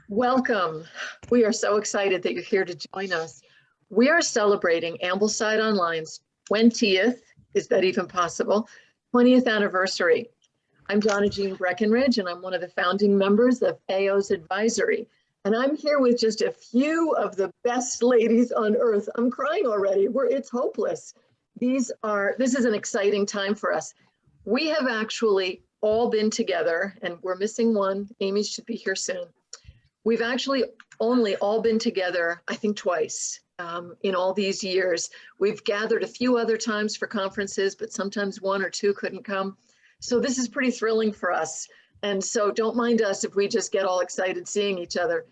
Welcome. We are so excited that you're here to join us. We are celebrating AmblesideOnline's 20th, is that even possible, 20th anniversary. I'm Donna-Jean Breckenridge, and I'm one of the founding members of AO's advisory. And I'm here with just a few of the best ladies on earth. I'm crying already. It's hopeless. This is an exciting time for us. We have actually all been together, and we're missing one. Amy should be here soon. We've actually only all been together, I think, twice in all these years. We've gathered a few other times for conferences, but sometimes one or two couldn't come. So this is pretty thrilling for us. And so don't mind us if we just get all excited seeing each other.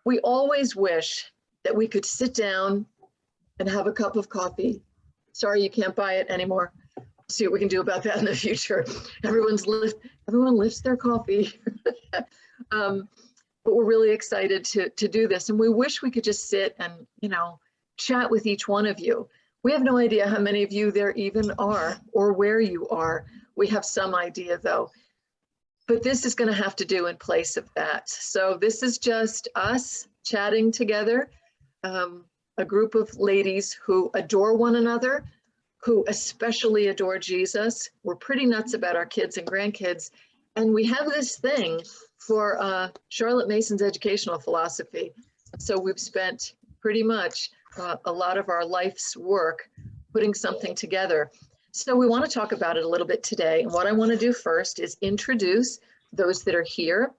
We always wish that we could sit down and have a cup of coffee. Sorry, you can't buy it anymore. See what we can do about that in the future. Everyone lifts their coffee. But we're really excited to do this. And we wish we could just sit and, chat with each one of you. We have no idea how many of you there even are or where you are. We have some idea though. But this is going to have to do in place of that. So this is just us chatting together, a group of ladies who adore one another, who especially adore Jesus. We're pretty nuts about our kids and grandkids. And we have this thing for Charlotte Mason's educational philosophy. So we've spent pretty much a lot of our life's work putting something together. So we want to talk about it a little bit today. And what I want to do first is introduce those that are here.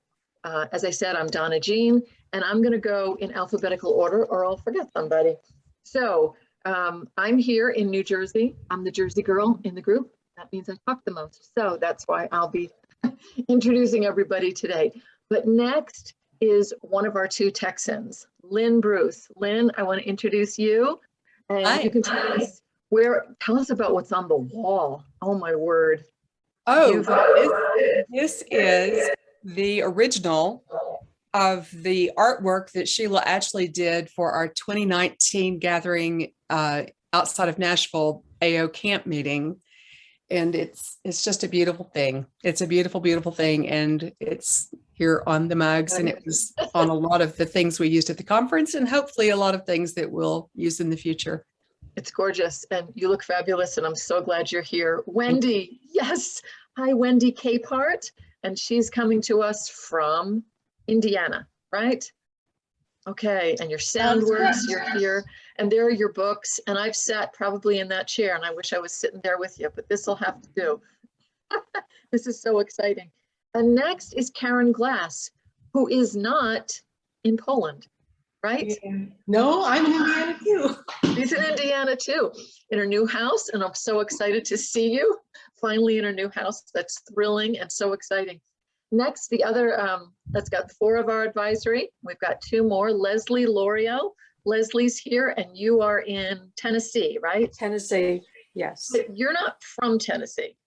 As I said, I'm Donna-Jean, and I'm going to go in alphabetical order or I'll forget somebody. So I'm here in New Jersey. I'm the Jersey girl in the group. That means I talk the most. So that's why I'll be introducing everybody today. But next is one of our two Texans, Lynn Bruce. Lynn, I want to introduce you. And Hi. you can tell us about what's on the wall. Oh my word. Oh, this is the original of the artwork that Sheila actually did for our 2019 gathering outside of Nashville AO camp meeting. And it's just a beautiful thing. It's a beautiful, beautiful thing. And it's here on the mugs, and it was on a lot of the things we used at the conference, and hopefully a lot of things that we'll use in the future. It's gorgeous, and you look fabulous, and I'm so glad you're here. Wendy, yes. Hi, Wendy Capehart, and she's coming to us from Indiana, right? Okay, and your sound works, you're here, and there are your books, and I've sat probably in that chair, and I wish I was sitting there with you, but this will have to do. This is so exciting. And next is Karen Glass, who is not in Poland, right? Yeah. No, I'm in Indiana too. She's in Indiana too, in her new house, and I'm so excited to see you finally in her new house. That's thrilling and so exciting. Next, the other, that's got 4 of our advisory. We've got 2 more. Leslie Lorio. Leslie's here, and you are in Tennessee, right? Tennessee, yes. But you're not from Tennessee.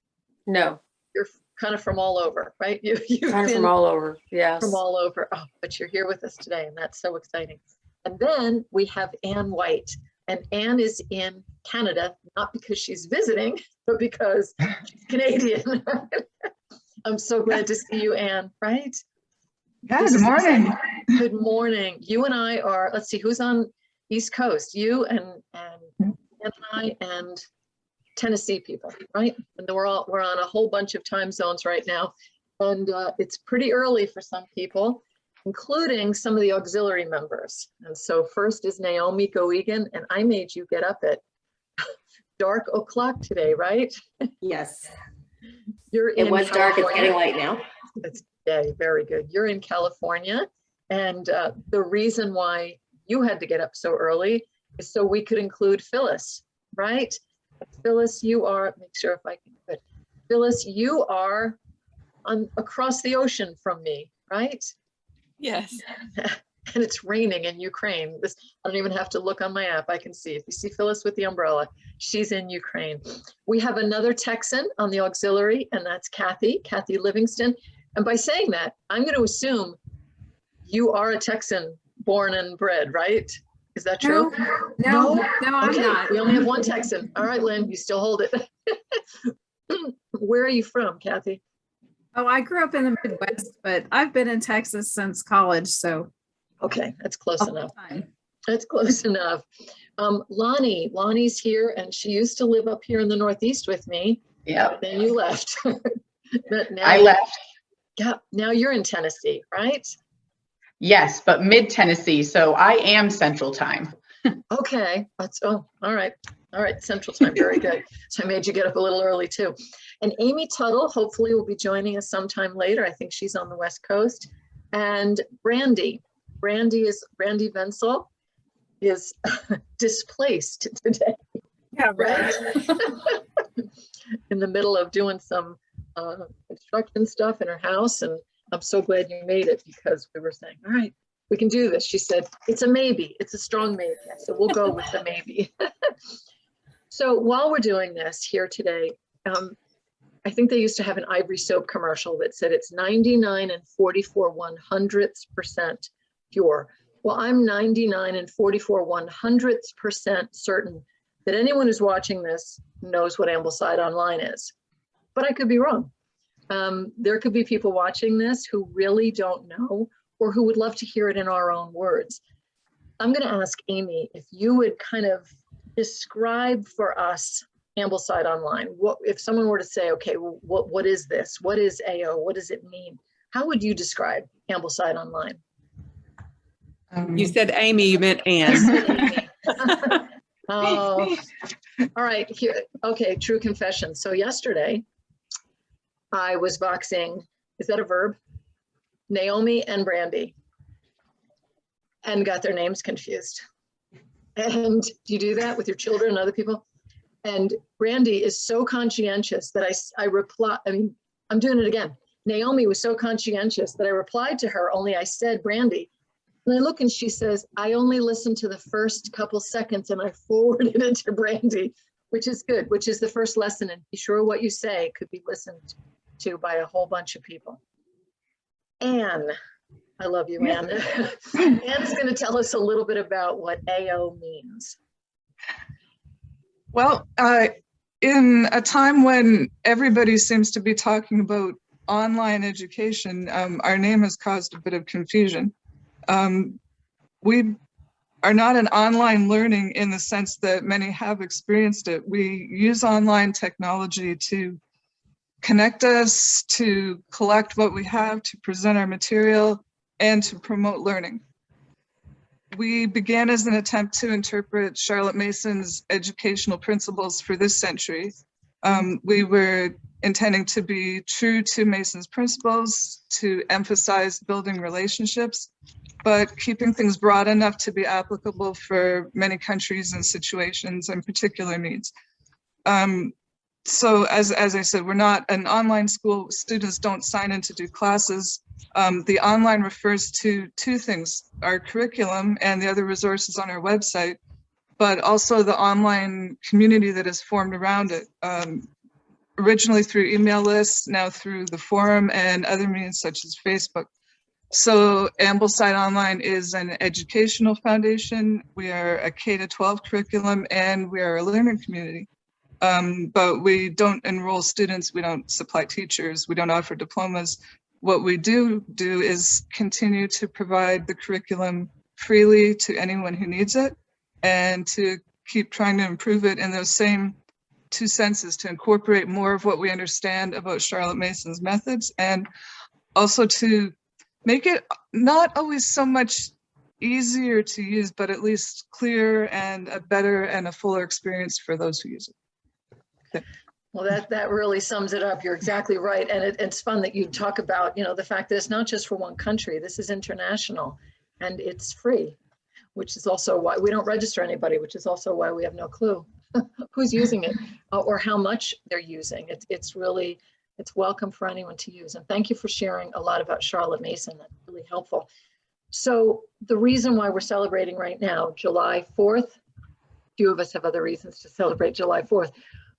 No. You're kind of from all over, right? You've Kind of been from all over, yes. from all over. Oh, but you're here with us today, and that's so exciting. And then we have Ann White, and Ann is in Canada, not because she's visiting, but because she's Canadian. I'm so glad to see you, Ann, right? Yeah, good morning. Good morning. You and I are, let's see, who's on East Coast? You and I and Tennessee people, right? And we're on a whole bunch of time zones right now. And it's pretty early for some people, including some of the auxiliary members. And so first is Naomi Goegan, and I made you get up at dark o'clock today, right? Yes. It was dark, it's getting light now. It's very good. You're in California, and the reason why you had to get up so early is so we could include Phyllis, right? Phyllis, you are, make sure if I can put, Phyllis, you are across the ocean from me, right? Yes. And it's raining in Ukraine. I don't even have to look on my app. I can see. If you see Phyllis with the umbrella, she's in Ukraine. We have another Texan on the auxiliary, and that's Kathy Livingston. And by saying that, I'm going to assume you are a Texan born and bred, right? Is that true? No, I'm Okay, not. we only have one Texan. All right, Lynn, you still hold it. Where are you from, Kathy? Oh, I grew up in the Midwest, but I've been in Texas since college, so Okay, that's close enough. Fine. That's close enough. Lonnie's here, and she used to live up here in the Northeast with me. Yep, Then you left. But now, I left. yeah, now you're in Tennessee, right? Yes, but mid Tennessee, so I am Central Time. Okay, that's, oh, all right. All right, Central Time, very good. So I made you get up a little early too. And Amy Tuttle hopefully will be joining us sometime later. I think she's on the West Coast. And Brandy Venzel is displaced today, Yeah, right? In the middle of doing some construction stuff in her house. And I'm so glad you made it, because we were saying, all right, we can do this. She said, it's a maybe, it's a strong maybe. So we'll go with the maybe. So while we're doing this here today, I think they used to have an Ivory soap commercial that said it's 99 and 44/100% pure. Well, I'm 99 and 44/100% certain that anyone who's watching this knows what Ambleside Online is, but I could be wrong. There could be people watching this who really don't know, or who would love to hear it in our own words. I'm going to ask Amy if you would kind of describe for us Ambleside Online. What if someone were to say, okay, well, what is this? What is AO? What does it mean? How would you describe Ambleside Online? You said Amy, you meant Anne. Oh, all right. Here, okay. True confession. So yesterday, I was boxing. Is that a verb? Naomi and Brandy, and got their names confused. And do you do that with your children and other people? And Brandy is so conscientious that I reply. I mean, I'm doing it again. Naomi was so conscientious that I replied to her, only I said Brandy. And I look and she says, I only listened to the first couple seconds and I forwarded it to Brandy, which is good, which is the first lesson. And be sure what you say could be listened to by a whole bunch of people. Anne, I love you, Anne. Anne's going to tell us a little bit about what AO means. Well, in a time when everybody seems to be talking about online education, our name has caused a bit of confusion. We are not an online learning in the sense that many have experienced it. We use online technology to connect us, to collect what we have, to present our material, and to promote learning. We began as an attempt to interpret Charlotte Mason's educational principles for this century. We were intending to be true to Mason's principles, to emphasize building relationships, but keeping things broad enough to be applicable for many countries and situations and particular needs. So as I said, we're not an online school. Students don't sign in to do classes. The online refers to two things, our curriculum and the other resources on our website, but also the online community that is formed around it. Originally through email lists, now through the forum and other means such as Facebook. So Ambleside Online is an educational foundation. We are a K-12 curriculum and we are a learning community. But we don't enroll students, we don't supply teachers, we don't offer diplomas. What we do is continue to provide the curriculum freely to anyone who needs it, and to keep trying to improve it in those same two senses, to incorporate more of what we understand about Charlotte Mason's methods, and also to make it not always so much easier to use, but at least clearer and a better and a fuller experience for those who use it. Okay. Well, that really sums it up. You're exactly right. And it's fun that you talk about, you know, the fact that it's not just for one country. This is international and it's free, which is also why we don't register anybody, which is also why we have no clue who's using it or how much they're using. It's welcome for anyone to use. And thank you for sharing a lot about Charlotte Mason. That's really helpful. So the reason why we're celebrating right now, July 4th, few of us have other reasons to celebrate July 4th,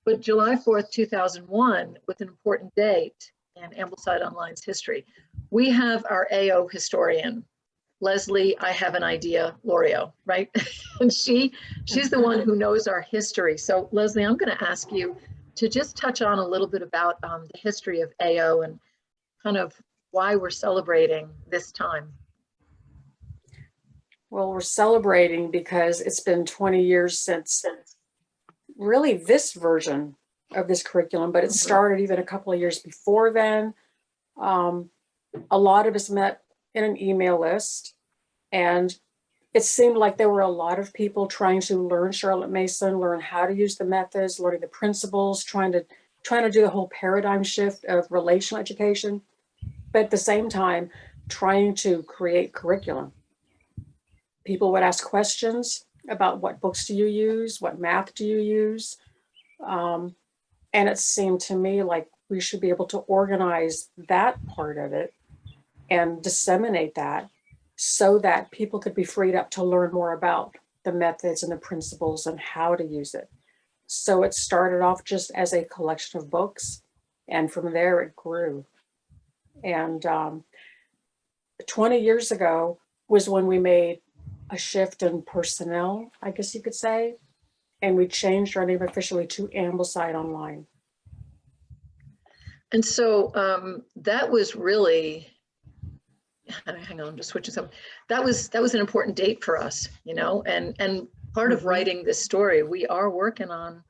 but July 4th, 2001 was an important date in Ambleside Online's history. We have our AO historian, Leslie, I have an idea, Lorio, right? And she's the one who knows our history. So Leslie, I'm going to ask you to just touch on a little bit about the history of AO and kind of why we're celebrating this time. Well, we're celebrating because it's been 20 years since really this version of this curriculum, but it started even a couple of years before then. A lot of us met in an email list, and it seemed like there were a lot of people trying to learn Charlotte Mason, learn how to use the methods, learning the principles, trying to do the whole paradigm shift of relational education, but at the same time, trying to create curriculum. People would ask questions about what books do you use, what math do you use, and it seemed to me like we should be able to organize that part of it and disseminate that so that people could be freed up to learn more about the methods and the principles and how to use it. So it started off just as a collection of books, and from there it grew. And 20 years ago was when we made a shift in personnel, I guess you could say, and we changed our name officially to AmblesideOnline. And so that was really, hang on, I'm just switching something. That was an important date for us, you know, and part of writing this story, we are working on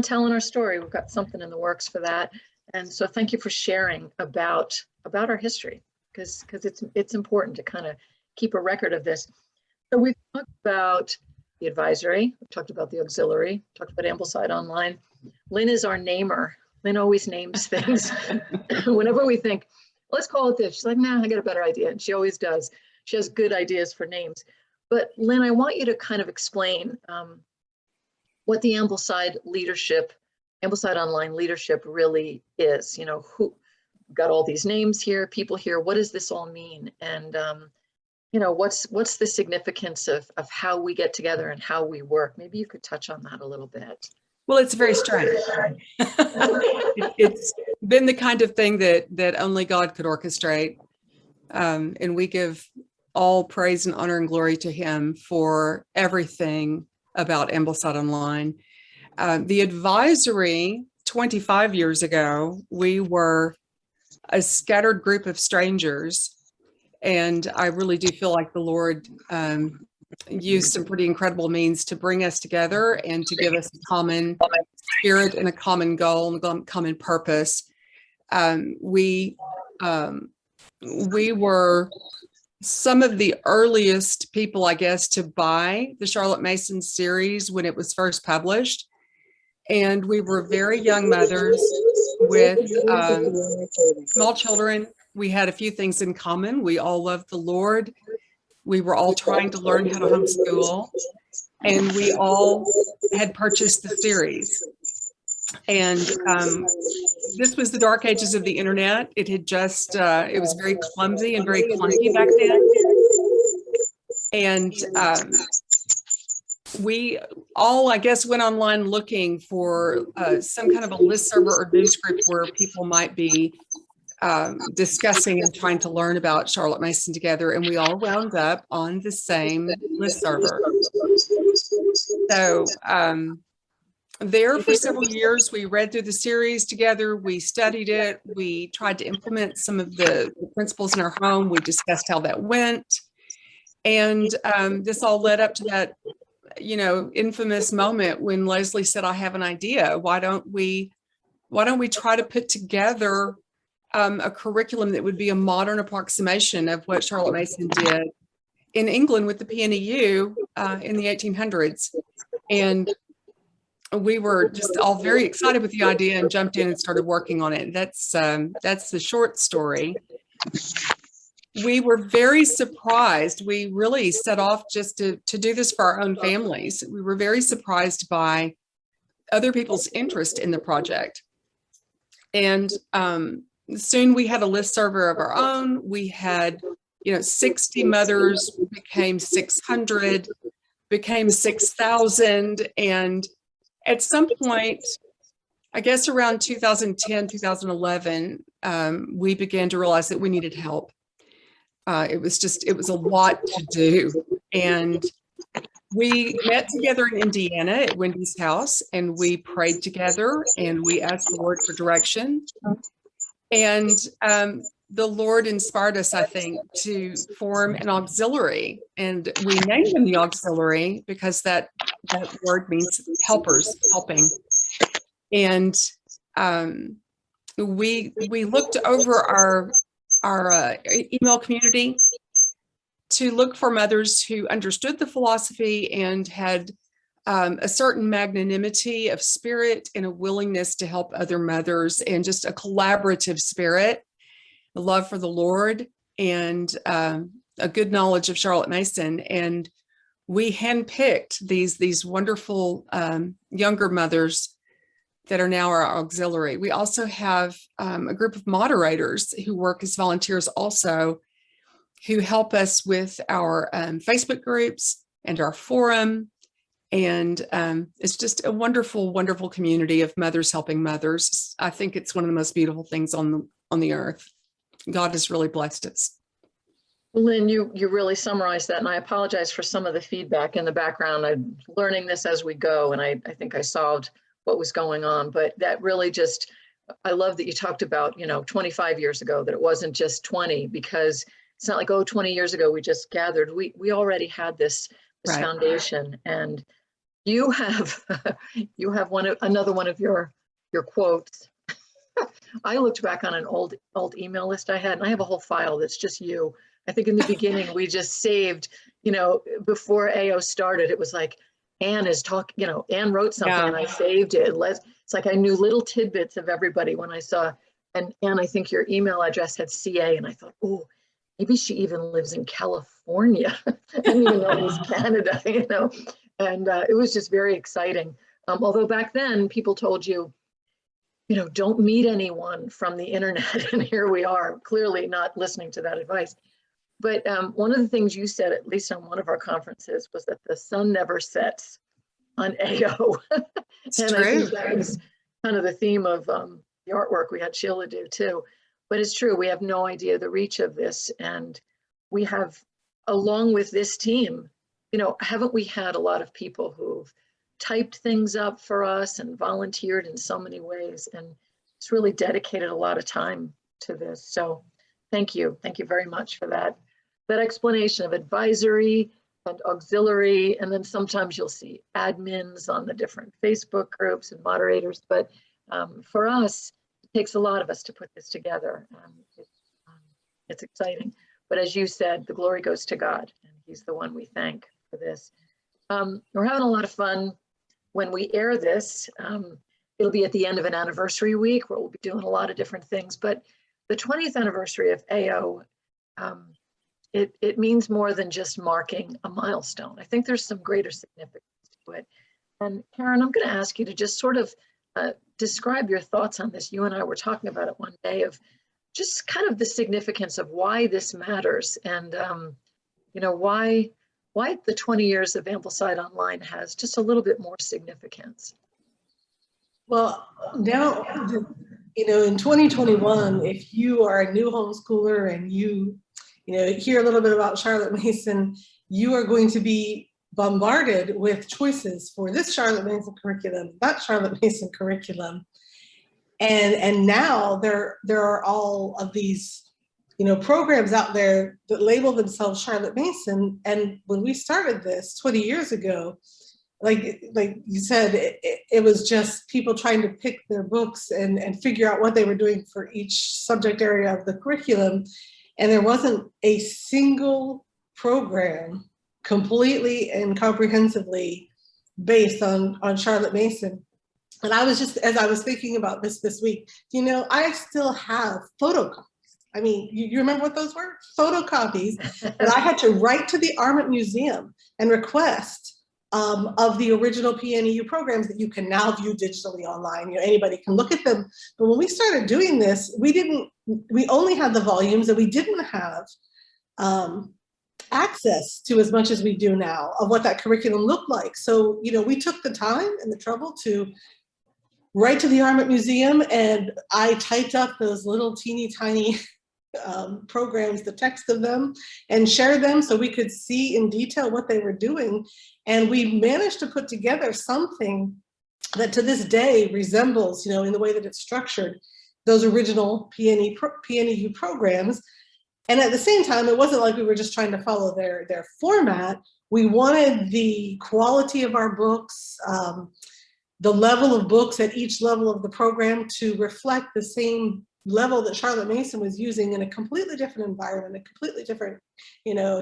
telling our story. We've got something in the works for that. And so thank you for sharing about our history, because it's important to kind of keep a record of this. So we've talked about the advisory, we've talked about the auxiliary, talked about AmblesideOnline. Lynn is our namer. Lynn always names things. Whenever we think, let's call it this, she's like, nah, I got a better idea. And she always does. She has good ideas for names. But Lynn, I want you to kind of explain what the AmblesideOnline leadership really is. You know, who got all these names here, people here, what does this all mean? And you know, what's the significance of how we get together and how we work? Maybe you could touch on that a little bit. Well, it's very strange. It's been the kind of thing that only God could orchestrate. And we give all praise and honor and glory to him for everything about AmblesideOnline. The advisory 25 years ago, we were a scattered group of strangers. And I really do feel like the Lord used some pretty incredible means to bring us together and to give us a common spirit and a common goal and a common purpose. We were some of the earliest people, I guess, to buy the Charlotte Mason series when it was first published. And we were very young mothers with small children. We had a few things in common. We all loved the Lord. We were all trying to learn how to homeschool, and we all had purchased the series. And this was the dark ages of the internet. It had just, it was very clumsy and very clunky back then. And we all, I guess, went online looking for some kind of a listserv or news group where people might be discussing and trying to learn about Charlotte Mason together, and we all wound up on the same listserv. So there for several years, we read through the series together, we studied it, we tried to implement some of the principles in our home, we discussed how that went, and this all led up to that, you know, infamous moment when Leslie said, I have an idea. Why don't we try to put together a curriculum that would be a modern approximation of what Charlotte Mason did in England with the PNEU in the 1800s. And we were just all very excited with the idea and jumped in and started working on it. That's the short story. We were very surprised. We really set off just to do this for our own families. We were very surprised by other people's interest in the project. And soon we had a listserv of our own. We had, 60 mothers, became 600, became 6,000. And at some point, I guess around 2010, 2011, we began to realize that we needed help. It was a lot to do. And we met together in Indiana at Wendy's house, and we prayed together, and we asked the Lord for direction. And the Lord inspired us, I think, to form an auxiliary, and we named them the auxiliary because that word means helpers, helping. And we looked over our email community to look for mothers who understood the philosophy and had a certain magnanimity of spirit and a willingness to help other mothers, and just a collaborative spirit, a love for the Lord, and a good knowledge of Charlotte Mason. And we handpicked these wonderful younger mothers that are now our auxiliary. We also have a group of moderators who work as volunteers also, who help us with our Facebook groups and our forum. And it's just a wonderful, wonderful community of mothers helping mothers. I think it's one of the most beautiful things on the earth. God has really blessed us. Lynn, you really summarized that, and I apologize for some of the feedback in the background. I'm learning this as we go, and I think I solved what was going on, but that really just, I love that you talked about, 25 years ago, that it wasn't just 20, because it's not like, 20 years ago we just gathered. We already had this Right. foundation, and you have another one of your quotes. I looked back on an old email list I had, and I have a whole file that's just you. I think in the beginning we just saved, before AO started, it was like, Anne is talking, Anne wrote something and I saved it. It's like I knew little tidbits of everybody when I saw, and Anne, I think your email address had CA, and I thought, oh, maybe she even lives in California. I didn't even know it was Canada, and it was just very exciting. Although back then people told you, don't meet anyone from the internet, and here we are, clearly not listening to that advice. But one of the things you said, at least on one of our conferences, was that the sun never sets on AO. It's and true. I think that was kind of the theme of the artwork we had Sheila do too. But it's true, we have no idea the reach of this. And we have, along with this team, haven't we had a lot of people who've typed things up for us and volunteered in so many ways, and it's really dedicated a lot of time to this. So thank you very much for that explanation of advisory and auxiliary, and then sometimes you'll see admins on the different Facebook groups and moderators, but for us, it takes a lot of us to put this together. It's exciting, but as you said, the glory goes to God, and he's the one we thank for this. We're having a lot of fun when we air this. It'll be at the end of an anniversary week where we'll be doing a lot of different things, but the 20th anniversary of AO, it means more than just marking a milestone. I think there's some greater significance to it. And Karen, I'm going to ask you to just sort of describe your thoughts on this. You and I were talking about it one day, of just kind of the significance of why this matters, and why the 20 years of Ambleside Online has just a little bit more significance. Well, now, in 2021, if you are a new homeschooler and you hear a little bit about Charlotte Mason, you are going to be bombarded with choices for this Charlotte Mason curriculum, that Charlotte Mason curriculum. And now there are all of these, programs out there that label themselves Charlotte Mason. And when we started this 20 years ago, like you said, it was just people trying to pick their books and figure out what they were doing for each subject area of the curriculum. And there wasn't a single program completely and comprehensively based on Charlotte Mason. And I was just, as I was thinking about this week, I still have photocopies. I mean, you remember what those were? Photocopies that I had to write to the Arment Museum and request of the original PNEU programs that you can now view digitally online. Anybody can look at them. But when we started doing this, we only had the volumes, and we didn't have access to as much as we do now of what that curriculum looked like. So, we took the time and the trouble to write to the Arment Museum, and I typed up those little teeny tiny programs, the text of them, and shared them so we could see in detail what they were doing. And we managed to put together something that to this day resembles, in the way that it's structured, those original PNEU programs. And at the same time, it wasn't like we were just trying to follow their format. We wanted the quality of our books, the level of books at each level of the program to reflect the same level that Charlotte Mason was using in a completely different environment, a completely different,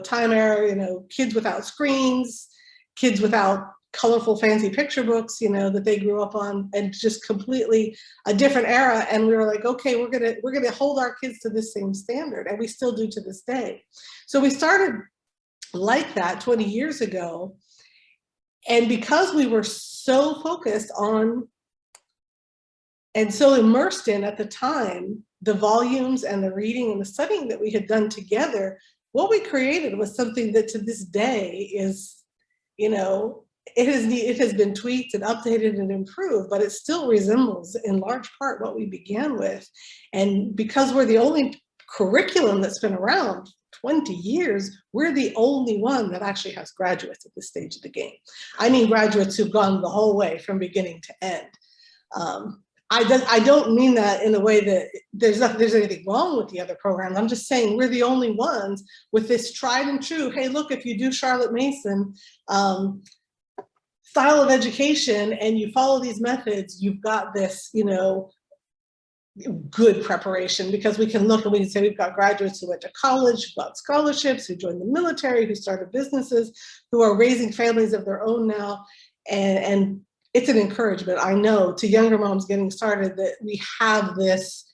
time era, kids without screens, kids without colorful fancy picture books, that they grew up on, and just completely a different era. And we were like, okay, we're gonna hold our kids to this same standard, and we still do to this day. So we started like that 20 years ago. And because we were so focused on and so immersed in, at the time, the volumes and the reading and the studying that we had done together, what we created was something that to this day is, it has been tweaked and updated and improved, but it still resembles in large part what we began with. And because we're the only curriculum that's been around 20 years, we're the only one that actually has graduates at this stage of the game. I mean, graduates who've gone the whole way from beginning to end. I don't mean that in a way that there's anything wrong with the other programs. I'm just saying we're the only ones with this tried and true, hey, look, if you do Charlotte Mason style of education and you follow these methods, you've got this, good preparation, because we can look and we can say we've got graduates who went to college, who got scholarships, who joined the military, who started businesses, who are raising families of their own now. And it's an encouragement, I know, to younger moms getting started that we have this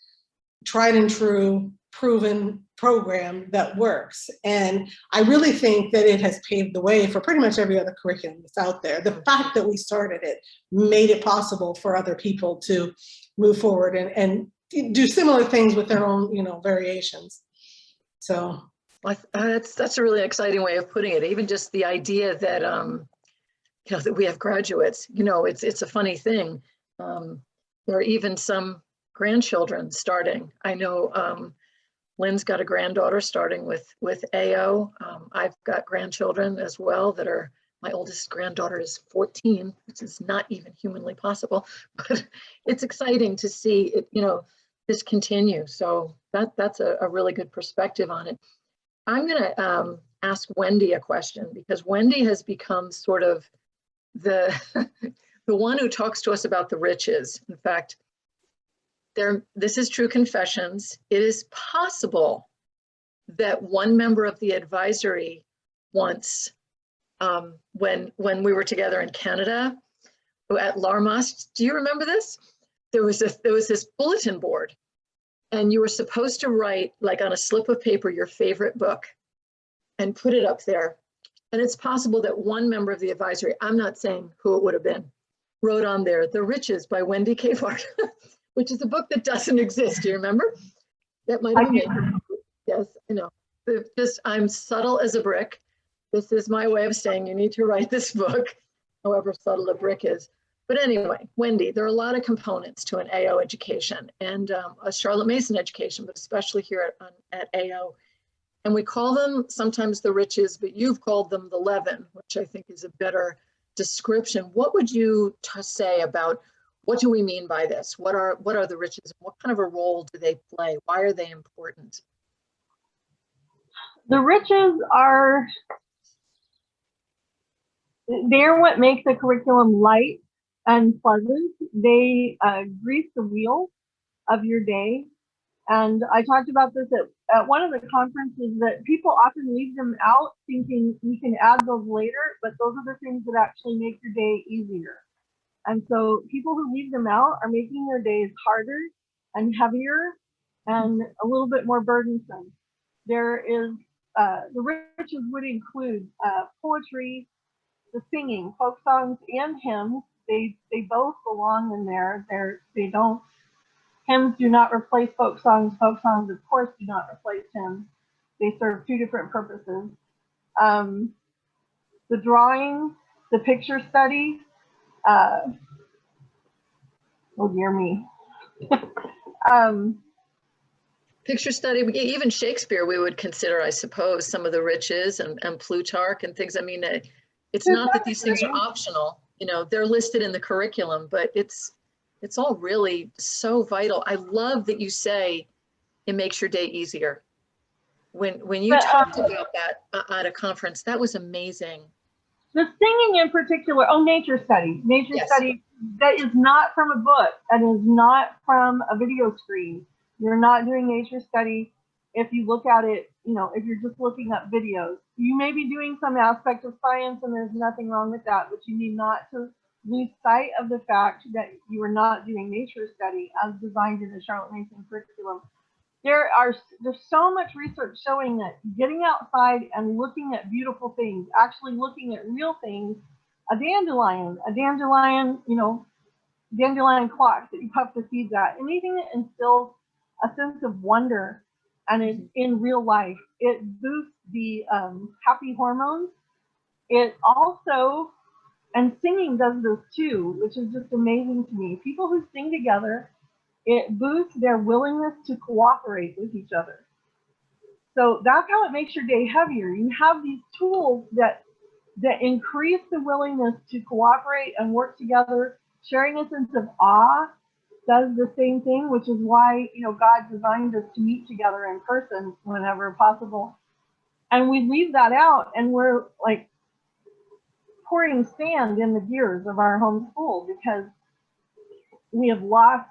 tried and true, proven program that works. And I really think that it has paved the way for pretty much every other curriculum that's out there. The fact that we started it made it possible for other people to move forward and do similar things with their own, variations. So that's a really exciting way of putting it. Even just the idea that that we have graduates. It's a funny thing. There are even some grandchildren starting. I know Lynn's got a granddaughter starting with AO. I've got grandchildren as well that are. My oldest granddaughter is 14, which is not even humanly possible, but it's exciting to see it, this continue. So that's a really good perspective on it. I'm going to ask Wendy a question, because Wendy has become sort of the one who talks to us about the riches. In fact, this is True Confessions. It is possible that one member of the advisory once, when we were together in Canada at Larmas, do you remember this? There was this bulletin board, and you were supposed to write, like on a slip of paper, your favorite book and put it up there. And it's possible that one member of the advisory, I'm not saying who it would have been, wrote on there, The Riches by Wendy Cavart, which is a book that doesn't exist. Do you remember? That might have been. Yes, I know. I'm subtle as a brick. This is my way of saying you need to write this book, however subtle a brick is. But anyway, Wendy, there are a lot of components to an AO education and a Charlotte Mason education, but especially here at AO. And we call them sometimes the riches, but you've called them the leaven, which I think is a better description. What would you say about what do we mean by this? What are the riches? What kind of a role do they play? Why are they important? The riches are, they're what make the curriculum light and pleasant. They grease the wheel of your day. And I talked about this at one of the conferences, that people often leave them out thinking we can add those later, but those are the things that actually make your day easier. And so people who leave them out are making their days harder and heavier and a little bit more burdensome. There is, the riches would include poetry, the singing, folk songs and hymns. They both belong in there. They don't, hymns do not replace folk songs. Folk songs, of course, do not replace hymns. They serve two different purposes. The drawing, the picture study, oh dear me. Picture study, even Shakespeare, we would consider, I suppose, some of the riches and Plutarch and things. I mean, it's not that these things are optional. They're listed in the curriculum, but it's It's all really so vital. I love that you say it makes your day easier. When you talked about that at a conference, that was amazing. The singing in particular, nature study. Nature Yes. study that is not from a book and is not from a video screen. You're not doing nature study if you look at it, if you're just looking up videos. You may be doing some aspect of science, and there's nothing wrong with that, but you need not to lose sight of the fact that you are not doing nature study as designed in the Charlotte Mason curriculum. There's so much research showing that getting outside and looking at beautiful things, actually looking at real things, a dandelion, dandelion clock that you have to feed that, anything that instills a sense of wonder and is in real life, it boosts the happy hormones. It also, and singing does this too, which is just amazing to me. People who sing together, it boosts their willingness to cooperate with each other. So that's how it makes your day heavier. You have these tools that increase the willingness to cooperate and work together. Sharing a sense of awe does the same thing, which is why, God designed us to meet together in person whenever possible. And we leave that out, and we're like pouring sand in the gears of our homeschool because we have lost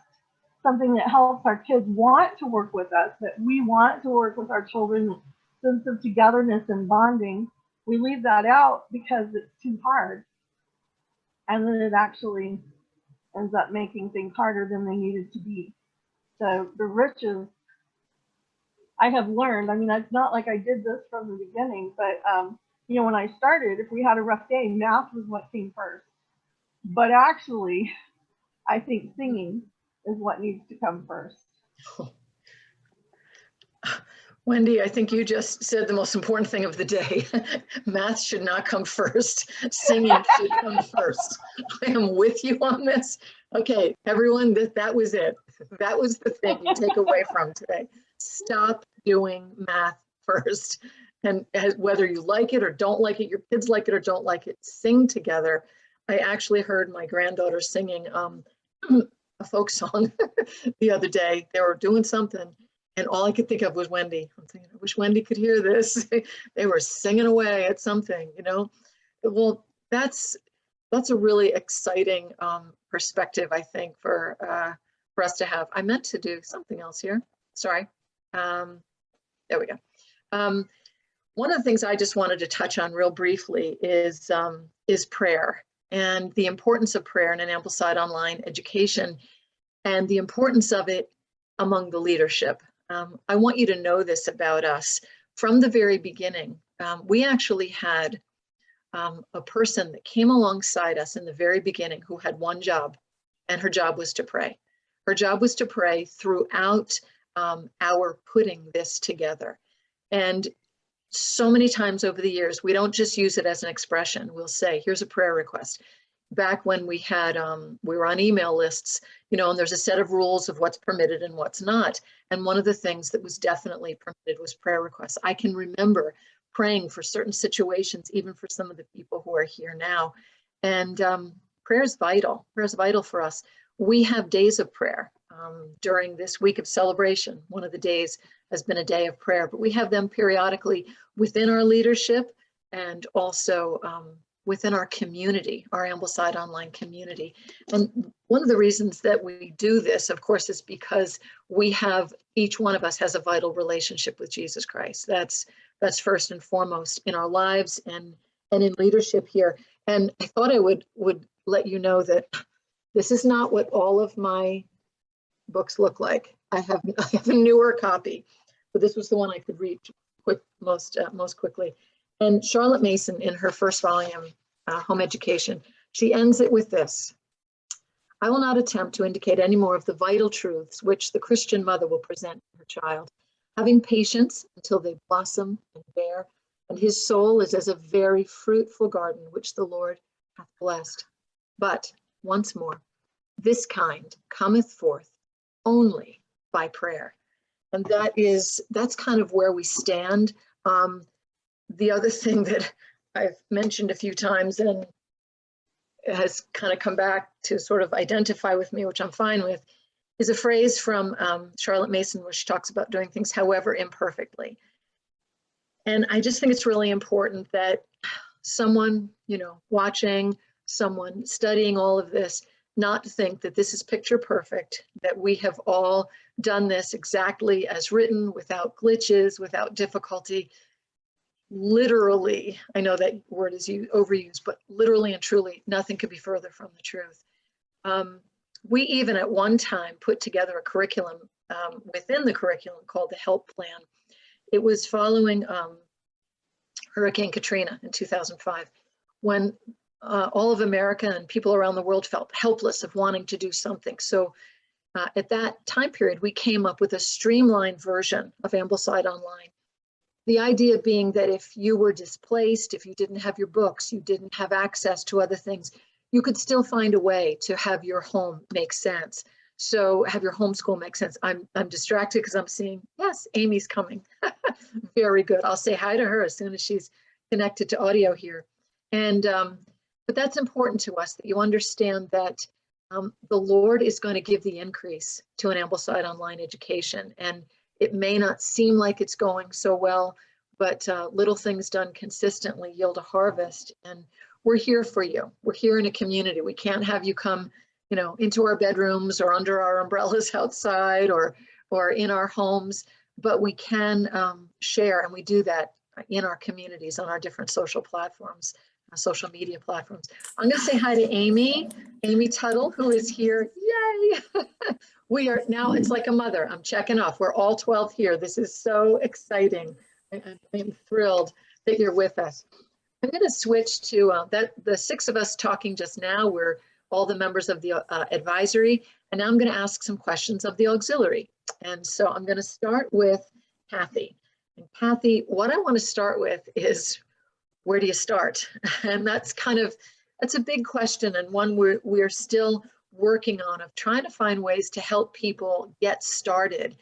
something that helps our kids want to work with us, that we want to work with our children, sense of togetherness and bonding. We leave that out because it's too hard. And then it actually ends up making things harder than they needed to be. So the riches, I have learned, it's not like I did this from the beginning, but when I started, if we had a rough day, math was what came first. But actually, I think singing is what needs to come first. Wendy, I think you just said the most important thing of the day. Math should not come first. Singing should come first. I am with you on this. Okay, everyone, that was it. That was the thing you take away from today. Stop doing math first. And whether you like it or don't like it, your kids like it or don't like it, sing together. I actually heard my granddaughter singing a folk song the other day. They were doing something, and all I could think of was Wendy. I'm thinking, I wish Wendy could hear this. They were singing away at something, Well, that's a really exciting perspective, I think, for us to have. I meant to do something else here. Sorry. There we go. One of the things I just wanted to touch on real briefly is prayer and the importance of prayer in an Ambleside Online education and the importance of it among the leadership. I want you to know this about us. From the very beginning, we actually had a person that came alongside us in the very beginning who had one job, and her job was to pray. Her job was to pray throughout our putting this together. And so many times over the years, we don't just use it as an expression. We'll say, here's a prayer request. Back when we had, we were on email lists, and there's a set of rules of what's permitted and what's not. And one of the things that was definitely permitted was prayer requests. I can remember praying for certain situations, even for some of the people who are here now. And prayer is vital. Prayer is vital for us. We have days of prayer during this week of celebration. One of the days has been a day of prayer, but we have them periodically within our leadership and also within our community, our Ambleside Online community. And one of the reasons that we do this, of course, is because each one of us has a vital relationship with Jesus Christ. That's first and foremost in our lives and in leadership here. And I thought I would let you know that this is not what all of my books look like. I have a newer copy, but this was the one I could read most quickly. And Charlotte Mason, in her first volume, Home Education, she ends it with this: I will not attempt to indicate any more of the vital truths which the Christian mother will present to her child, having patience until they blossom and bear, and his soul is as a very fruitful garden which the Lord hath blessed. But once more, this kind cometh forth only by prayer. And that's kind of where we stand. The other thing that I've mentioned a few times, and has kind of come back to sort of identify with me, which I'm fine with, is a phrase from Charlotte Mason, where she talks about doing things however imperfectly. And I just think it's really important that someone, you know, watching, someone studying all of this, not to think that this is picture perfect, that we have all done this exactly as written, without glitches, without difficulty. Literally, I know that word is overused, but literally and truly, nothing could be further from the truth. We even at one time put together a curriculum within the curriculum called the HELP Plan. It was following Hurricane Katrina in 2005, when all of America and people around the world felt helpless of wanting to do something. So at that time period, we came up with a streamlined version of AmblesideOnline. The idea being that if you were displaced, if you didn't have your books, you didn't have access to other things, you could still find a way to have your home make sense. So have your homeschool make sense. I'm distracted because I'm seeing, yes, Amy's coming. Very good. I'll say hi to her as soon as she's connected to audio here. And but that's important to us, that you understand that the Lord is going to give the increase to an AmblesideOnline education. And it may not seem like it's going so well, but little things done consistently yield a harvest. And we're here for you. We're here in a community. We can't have you come, you know, into our bedrooms or under our umbrellas outside or in our homes, but we can share, and we do that in our communities on our different social platforms, social media platforms. I'm going to say hi to Amy Tuttle, who is here. Yay! We are now, it's like a mother. I'm checking off. We're all 12 here. This is so exciting. I'm thrilled that you're with us. I'm going to switch to the 6 of us talking just now. We're all the members of the advisory, and now I'm going to ask some questions of the auxiliary. And so I'm going to start with Kathy. And Kathy, what I want to start with is, where do you start? And that's a big question, and one we're still working on, of trying to find ways to help people get started.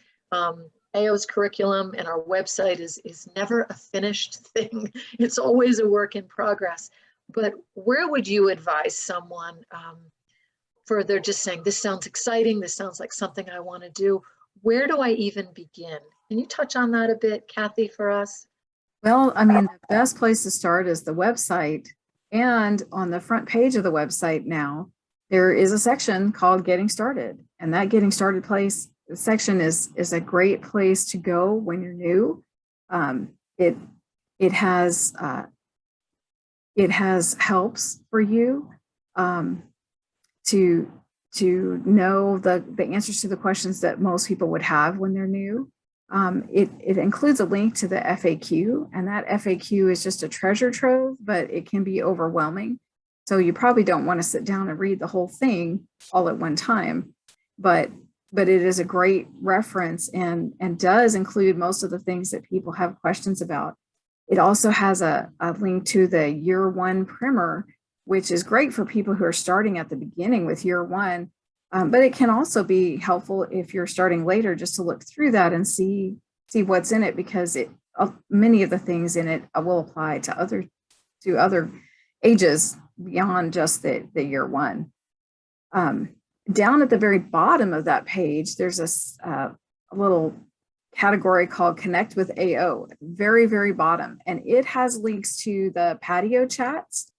AO's curriculum and our website is never a finished thing. It's always a work in progress. But where would you advise someone for they're just saying, this sounds exciting, this sounds like something I want to do. Where do I even begin? Can you touch on that a bit, Kathy, for us? Well, I mean, the best place to start is the website. And on the front page of the website now, there is a section called Getting Started. And that Getting Started section is a great place to go when you're new. It has helps for you to know the answers to the questions that most people would have when they're new. It includes a link to the FAQ, and that FAQ is just a treasure trove, but it can be overwhelming. So you probably don't want to sit down and read the whole thing all at one time, but it is a great reference and does include most of the things that people have questions about. It also has a link to the year 1 primer, which is great for people who are starting at the beginning with year 1. But it can also be helpful if you're starting later, just to look through that and see what's in it, because many of the things in it will apply to other ages beyond just the year 1. Down at the very bottom of that page, there's a little category called Connect with AO, very, very bottom, and it has links to the patio chats,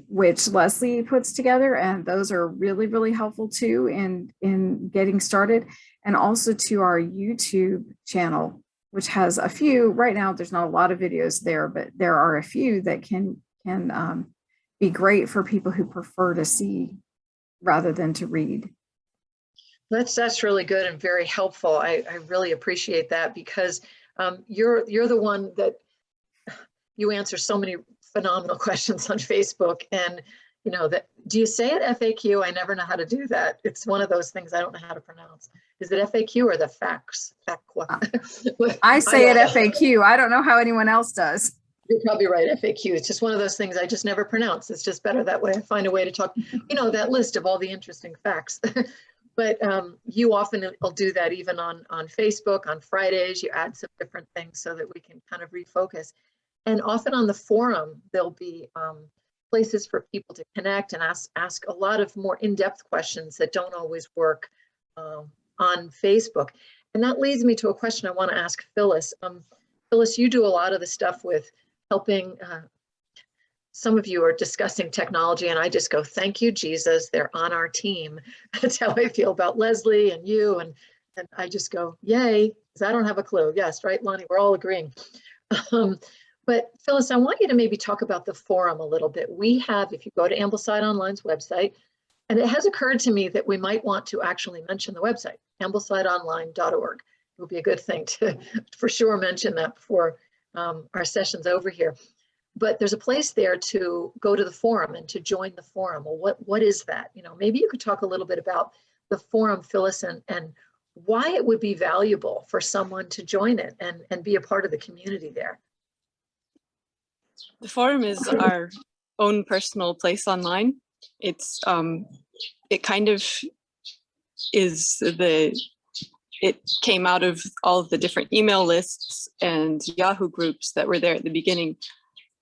which Leslie puts together, and those are really, really helpful too in getting started, and also to our YouTube channel, which has a few. Right now, there's not a lot of videos there, but there are a few that can be great for people who prefer to see rather than to read. That's really good and very helpful. I really appreciate that, because you're the one that you answer so many phenomenal questions on Facebook. And you know, that, do you say it FAQ? I never know how to do that. It's one of those things I don't know how to pronounce. Is it FAQ or the fax? I say it FAQ. I don't know how anyone else does. You're probably right, FAQ. It's just one of those things I just never pronounce. It's just better that way. I find a way to talk, you know, that list of all the interesting facts. But you often will do that even on Facebook. On Fridays, you add some different things so that we can kind of refocus. And often on the forum, there'll be places for people to connect and ask a lot of more in-depth questions that don't always work on Facebook. And that leads me to a question I want to ask Phyllis. Phyllis, you do a lot of the stuff with helping, some of you are discussing technology, and I just go, thank you, Jesus, they're on our team. That's how I feel about Leslie and you, and I just go, yay, because I don't have a clue. Yes, right, Lonnie, we're all agreeing. But Phyllis, I want you to maybe talk about the forum a little bit. We have, if you go to AmblesideOnline's website, and it has occurred to me that we might want to actually mention the website, AmblesideOnline.org. It would be a good thing to for sure mention that before our session's over here. But there's a place there to go to the forum and to join the forum. Well, what is that? You know, maybe you could talk a little bit about the forum, Phyllis, and why it would be valuable for someone to join it and be a part of the community there. The forum is our own personal place online. It's it kind of is it came out of all of the different email lists and Yahoo groups that were there at the beginning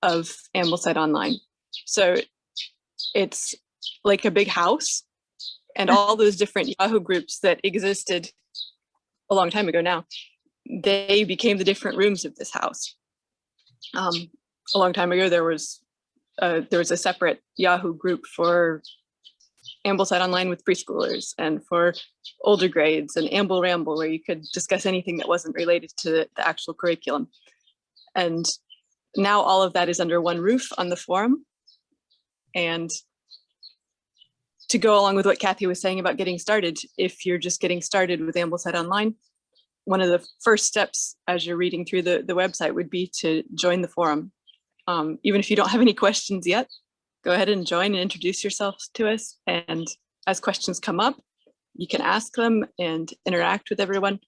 of Ambleside Online. So it's like a big house, and all those different Yahoo groups that existed a long time ago now, they became the different rooms of this house. A long time ago, there was a separate Yahoo group for Ambleside Online with preschoolers and for older grades, and Amble Ramble, where you could discuss anything that wasn't related to the actual curriculum. And now all of that is under one roof on the forum. And to go along with what Kathy was saying about getting started, if you're just getting started with Ambleside Online, one of the first steps as you're reading through the website would be to join the forum. Even if you don't have any questions yet, go ahead and join and introduce yourselves to us. And as questions come up, you can ask them and interact with everyone.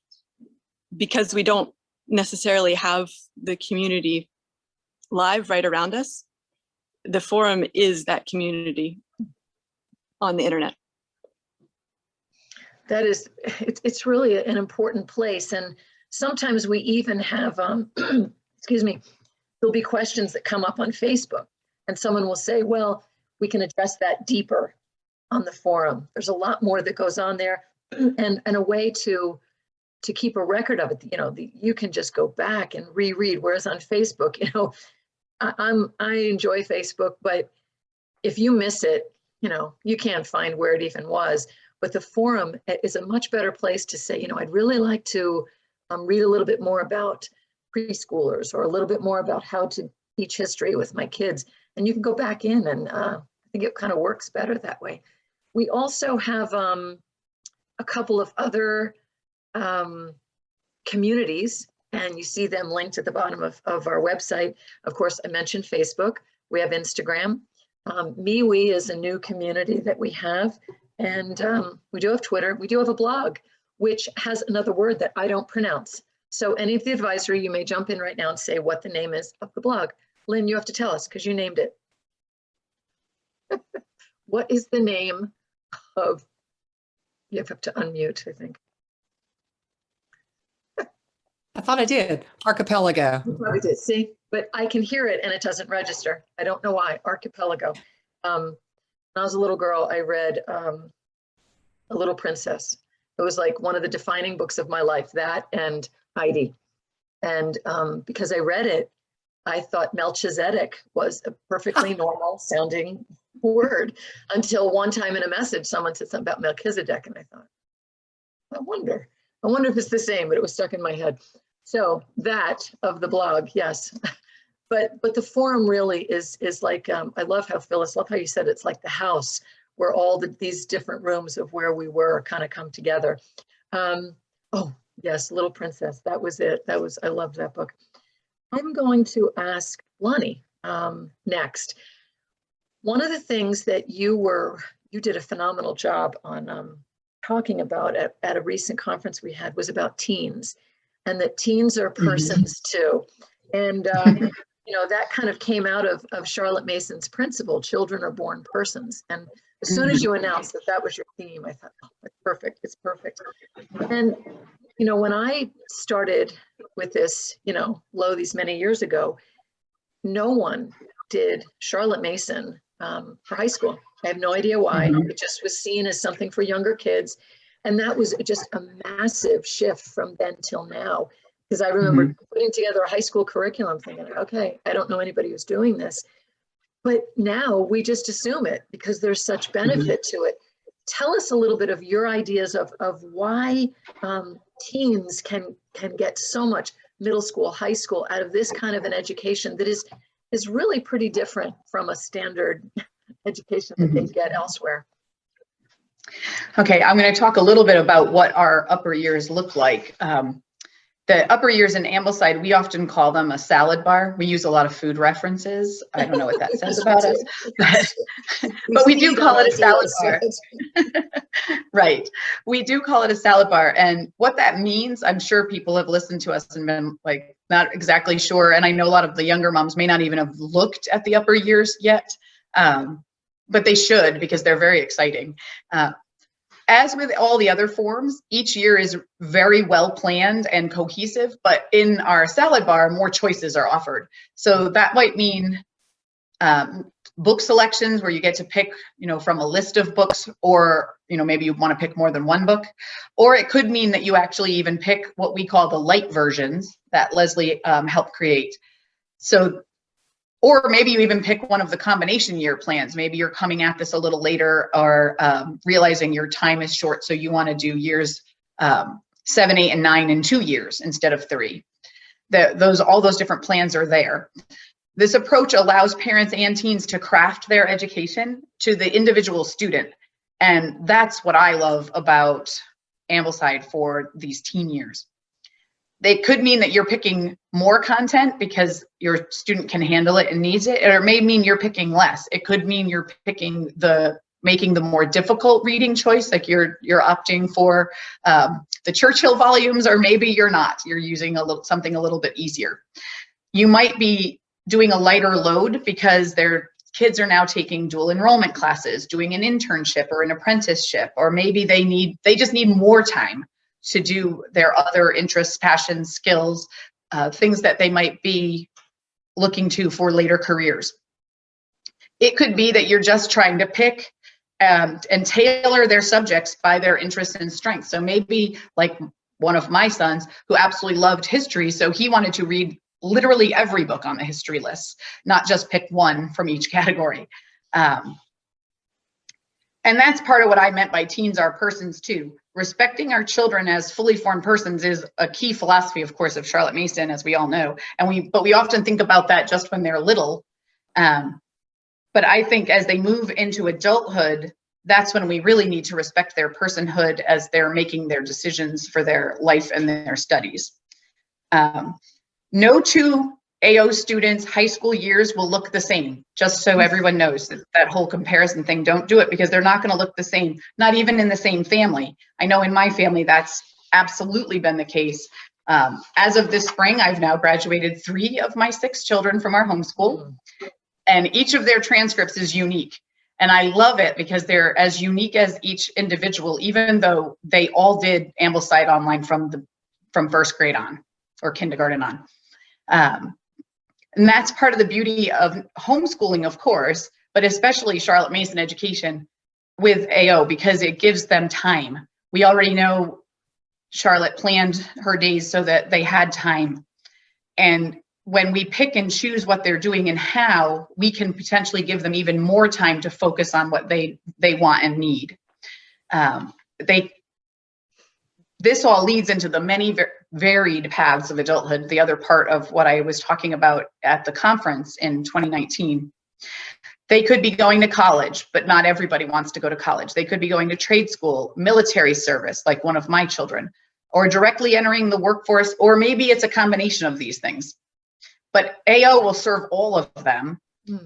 Because we don't necessarily have the community live right around us, the forum is that community on the internet. That is, it's really an important place. And sometimes we even have, excuse me, there'll be questions that come up on Facebook, and someone will say, well, we can address that deeper on the forum. There's a lot more that goes on there, and a way to keep a record of it. You know, you can just go back and reread, whereas on Facebook, you know, I enjoy Facebook, but if you miss it, you know, you can't find where it even was. But the forum is a much better place to say, you know, I'd really like to read a little bit more about preschoolers, or a little bit more about how to teach history with my kids. And you can go back in, and I think it kind of works better that way. We also have a couple of other communities, and you see them linked at the bottom of our website. Of course, I mentioned Facebook. We have Instagram. MeWe is a new community that we have. And we do have Twitter. We do have a blog, which has another word that I don't pronounce. So any of the advisory, you may jump in right now and say what the name is of the blog. Lynn, you have to tell us because you named it. What is the name of, you have to unmute, I think. I thought I did. Archipelago. You probably did, see, but I can hear it and it doesn't register. I don't know why. Archipelago. When I was a little girl, I read A Little Princess. It was like one of the defining books of my life, that and Heidi. And because I read it, I thought Melchizedek was a perfectly normal sounding word, until one time in a message, someone said something about Melchizedek, and I thought, I wonder if it's the same, but it was stuck in my head. So that of the blog, yes. But the forum really is like, I love how Phyllis, love how you said it's like the house where all these different rooms of where we were kind of come together. Oh yes, Little Princess, that was it. I loved that book. I'm going to ask Lonnie next. One of the things that you did a phenomenal job on talking about at a recent conference we had was about teens, and that teens are persons too. And you know, that kind of came out of Charlotte Mason's principle, children are born persons. And as soon as you announced that was your theme, I thought, oh, it's perfect, it's perfect. And, you know, when I started with this, you know, these many years ago, no one did Charlotte Mason for high school. I have no idea why. It just was seen as something for younger kids. And that was just a massive shift from then till now. Because I remember putting together a high school curriculum thinking, okay, I don't know anybody who's doing this. But now we just assume it because there's such benefit to it. Tell us a little bit of your ideas of why teens can get so much middle school, high school out of this kind of an education that is really pretty different from a standard education that they get elsewhere. Okay, I'm going to talk a little bit about what our upper years look like. The upper years in Ambleside, we often call them a salad bar. We use a lot of food references. I don't know what that says about us, but we do call it a salad bar. Right. We do call it a salad bar. And what that means, I'm sure people have listened to us and been like, not exactly sure. And I know a lot of the younger moms may not even have looked at the upper years yet, but they should because they're very exciting. As with all the other forms, each year is very well planned and cohesive, but in our salad bar, more choices are offered. So that might mean book selections where you get to pick, from a list of books, or, maybe you want to pick more than one book, or it could mean that you actually even pick what we call the light versions that Leslie helped create. So, or maybe you even pick one of the combination year plans. Maybe you're coming at this a little later, or realizing your time is short, so you want to do years 7, 8, and 9 in 2 years instead of 3. All those different plans are there. This approach allows parents and teens to craft their education to the individual student, and that's what I love about Ambleside for these teen years. They could mean that you're picking more content because your student can handle it and needs it, or it may mean you're picking less. It could mean you're picking making the more difficult reading choice, like you're opting for the Churchill volumes, or maybe you're not. You're using something a little bit easier. You might be doing a lighter load because their kids are now taking dual enrollment classes, doing an internship or an apprenticeship, or maybe they just need more time to do their other interests, passions, skills, things that they might be looking to for later careers. It could be that you're just trying to pick and tailor their subjects by their interests and strengths. So maybe like one of my sons who absolutely loved history, so he wanted to read literally every book on the history list, not just pick one from each category. And that's part of what I meant by teens are persons too. Respecting our children as fully formed persons is a key philosophy, of course, of Charlotte Mason, as we all know. But we often think about that just when they're little. But I think as they move into adulthood, that's when we really need to respect their personhood as they're making their decisions for their life and their studies. No two AO students' high school years will look the same, just so everyone knows that whole comparison thing. Don't do it because they're not going to look the same, not even in the same family. I know in my family that's absolutely been the case. As of this spring, I've now graduated 3 of my 6 children from our homeschool, and each of their transcripts is unique. And I love it because they're as unique as each individual, even though they all did Ambleside Online from first grade on, or kindergarten on. And that's part of the beauty of homeschooling, of course, but especially Charlotte Mason education with AO, because it gives them time. We already know Charlotte planned her days so that they had time. And when we pick and choose what they're doing and how, we can potentially give them even more time to focus on what they want and need. This all leads into the many varied paths of adulthood, the other part of what I was talking about at the conference in 2019. They could be going to college, but not everybody wants to go to college. They could be going to trade school, military service, like one of my children, or directly entering the workforce, or maybe it's a combination of these things. But AO will serve all of them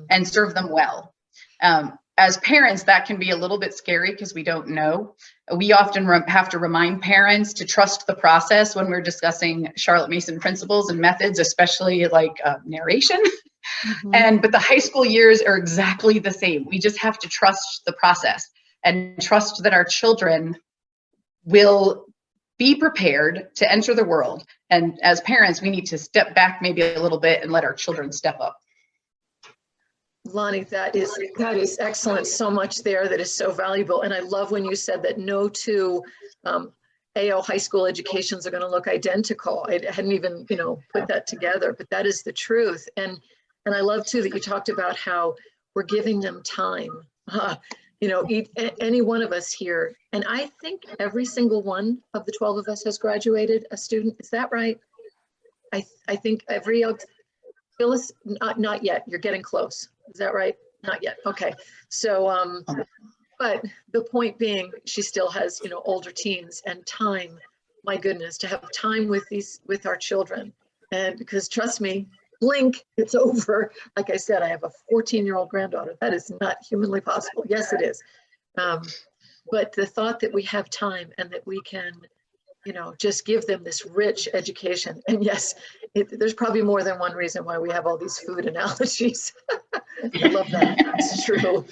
and serve them well. As parents, that can be a little bit scary because we don't know. We often have to remind parents to trust the process when we're discussing Charlotte Mason principles and methods, especially like narration. But the high school years are exactly the same. We just have to trust the process and trust that our children will be prepared to enter the world. And as parents, we need to step back maybe a little bit and let our children step up. Lonnie, that is excellent. So much there that is so valuable. And I love when you said that no two AO high school educations are going to look identical. I hadn't even, put that together, but that is the truth. And I love too that you talked about how we're giving them time. Any one of us here, and I think every single one of the 12 of us has graduated a student. Is that right? I think every, Phyllis, not yet. You're getting close. Is that right? Not yet. Okay. So, but the point being, she still has, older teens and time, my goodness, to have time with our children. And because trust me, blink, it's over. Like I said, I have a 14-year-old granddaughter. That is not humanly possible. Yes, it is. But the thought that we have time and that we can, just give them this rich education. And yes, there's probably more than one reason why we have all these food analogies. I love that. It's true.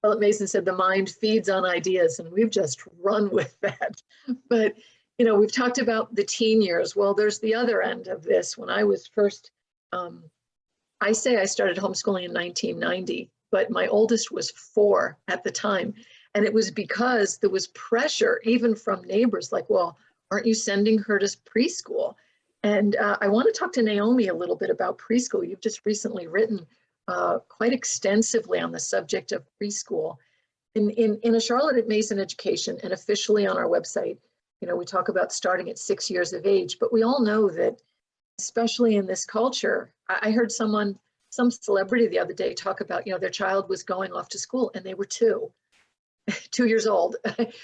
Philip Mason said the mind feeds on ideas, and we've just run with that. But, we've talked about the teen years. Well, there's the other end of this. When I was first, I say I started homeschooling in 1990, but my oldest was 4 at the time. And it was because there was pressure even from neighbors like, well, aren't you sending her to preschool? And I want to talk to Naomi a little bit about preschool. You've just recently written quite extensively on the subject of preschool. In a Charlotte at Mason education and officially on our website, we talk about starting at 6 years of age, but we all know that, especially in this culture, I heard some celebrity the other day talk about, their child was going off to school and they were 2 years old.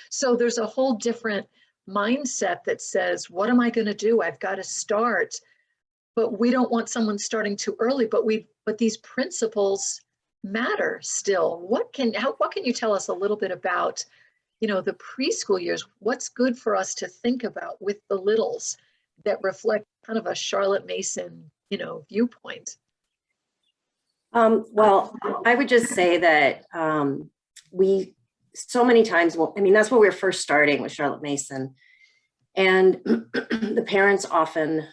So there's a whole different mindset that says, what am I going to do? I've got to start. But we don't want someone starting too early, but these principles matter still. What can you tell us a little bit about, the preschool years? What's good for us to think about with the littles that reflect kind of a Charlotte Mason, viewpoint? Well, I would just say that we so many times, that's when we were first starting with Charlotte Mason. And the parents often,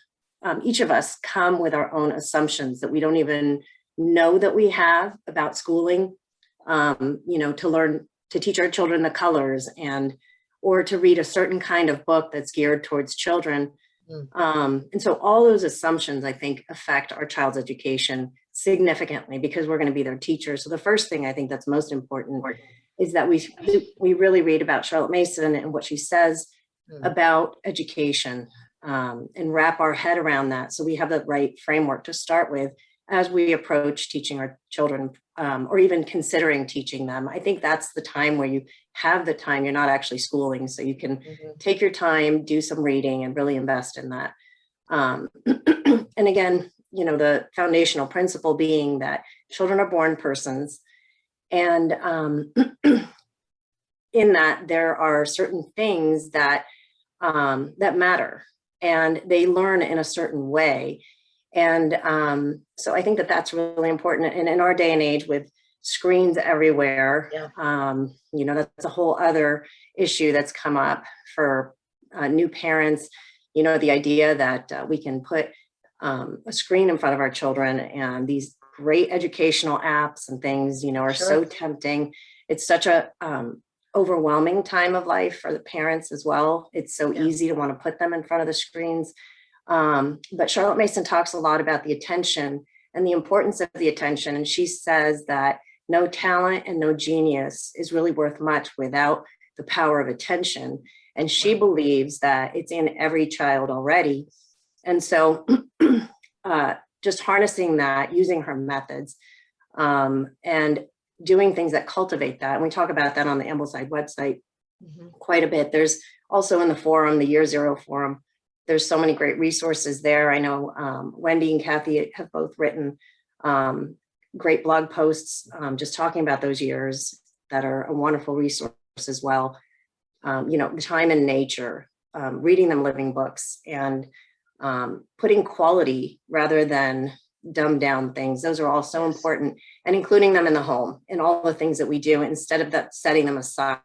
each of us come with our own assumptions that we don't even know that we have about schooling, to learn, to teach our children the colors or to read a certain kind of book that's geared towards children. And so all those assumptions, I think, affect our child's education significantly because we're going to be their teachers. So the first thing I think that's most important is that we really read about Charlotte Mason and what she says about education and wrap our head around that. So we have the right framework to start with as we approach teaching our children or even considering teaching them. I think that's the time where you have the time, you're not actually schooling. So you can take your time, do some reading and really invest in that. And again, the foundational principle being that children are born persons. And in that there are certain things that matter and they learn in a certain way. And so I think that that's really important. And in our day and age with screens everywhere, that's a whole other issue that's come up for new parents. The idea that we can put a screen in front of our children and these great educational apps and things, are so tempting. It's such a overwhelming time of life for the parents as well. It's so easy to want to put them in front of the screens. But Charlotte Mason talks a lot about the attention and the importance of the attention. And she says that no talent and no genius is really worth much without the power of attention. And she believes that it's in every child already. And so just harnessing that, using her methods, and doing things that cultivate that. And we talk about that on the Ambleside website quite a bit. There's also in the forum, the Year Zero forum, there's so many great resources there. I know Wendy and Kathy have both written great blog posts just talking about those years that are a wonderful resource as well. The time in nature, reading them living books and putting quality rather than dumbed down things. Those are all so important, and including them in the home and all the things that we do instead of that setting them aside,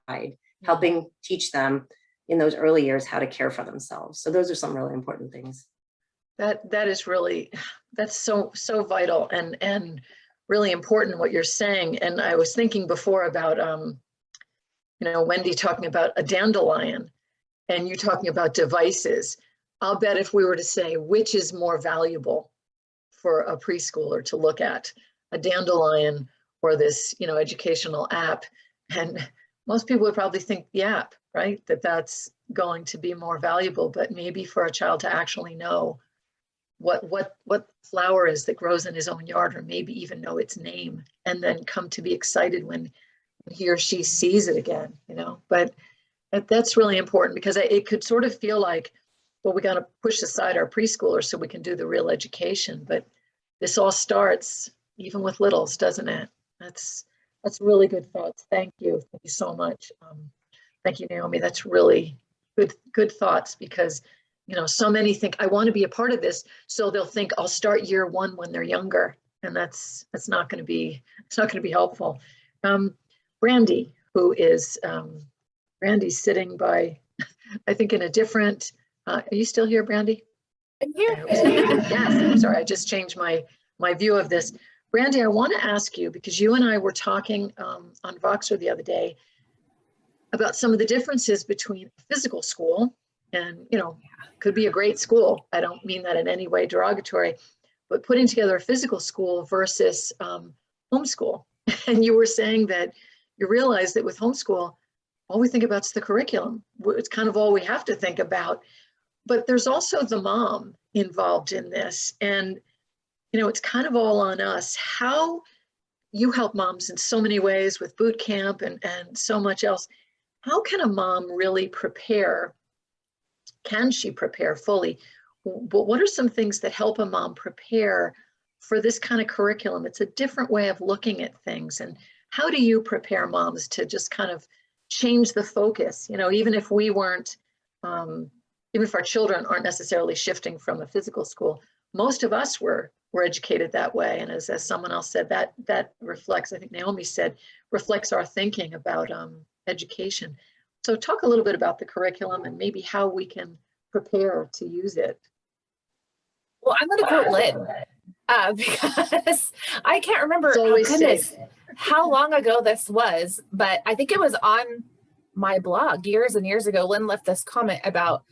helping teach them in those early years how to care for themselves. So those are some really important things. That is really, that's so vital. And really important what you're saying. And I was thinking before about, Wendy talking about a dandelion and you talking about devices. I'll bet if we were to say, which is more valuable for a preschooler to look at, a dandelion or this, educational app, and most people would probably think the app, right? That's going to be more valuable, but maybe for a child to actually know what flower is that grows in his own yard, or maybe even know its name, and then come to be excited when he or she sees it again, but that's really important, because it could sort of feel like, well, we got to push aside our preschoolers so we can do the real education, but this all starts even with littles, doesn't it? That's really good thoughts. Thank you so much. Thank you, Naomi. That's really good thoughts, because so many think I want to be a part of this, so they'll think I'll start year one when they're younger, and that's not going to be helpful. Brandy, who is Brandy's sitting by, I think, in a different. Are you still here, Brandy? I'm here. Yes. I'm sorry. I just changed my view of this. Brandy, I want to ask you, because you and I were talking on Voxer the other day about some of the differences between physical school and, could be a great school. I don't mean that in any way derogatory, but putting together a physical school versus homeschool. And you were saying that you realize that with homeschool, all we think about is the curriculum. It's kind of all we have to think about. But there's also the mom involved in this. And, it's kind of all on us. How you help moms in so many ways with boot camp and so much else. How can a mom really prepare? Can she prepare fully? But what are some things that help a mom prepare for this kind of curriculum? It's a different way of looking at things. And how do you prepare moms to just kind of change the focus? Even if we weren't, even if our children aren't necessarily shifting from a physical school, most of us were educated that way. And as someone else said, that reflects, I think Naomi said, reflects our thinking about education. So talk a little bit about the curriculum and maybe how we can prepare to use it. Well, I'm going to quote Lynn because I can't remember how long ago this was, but I think it was on my blog years and years ago. Lynn left this comment about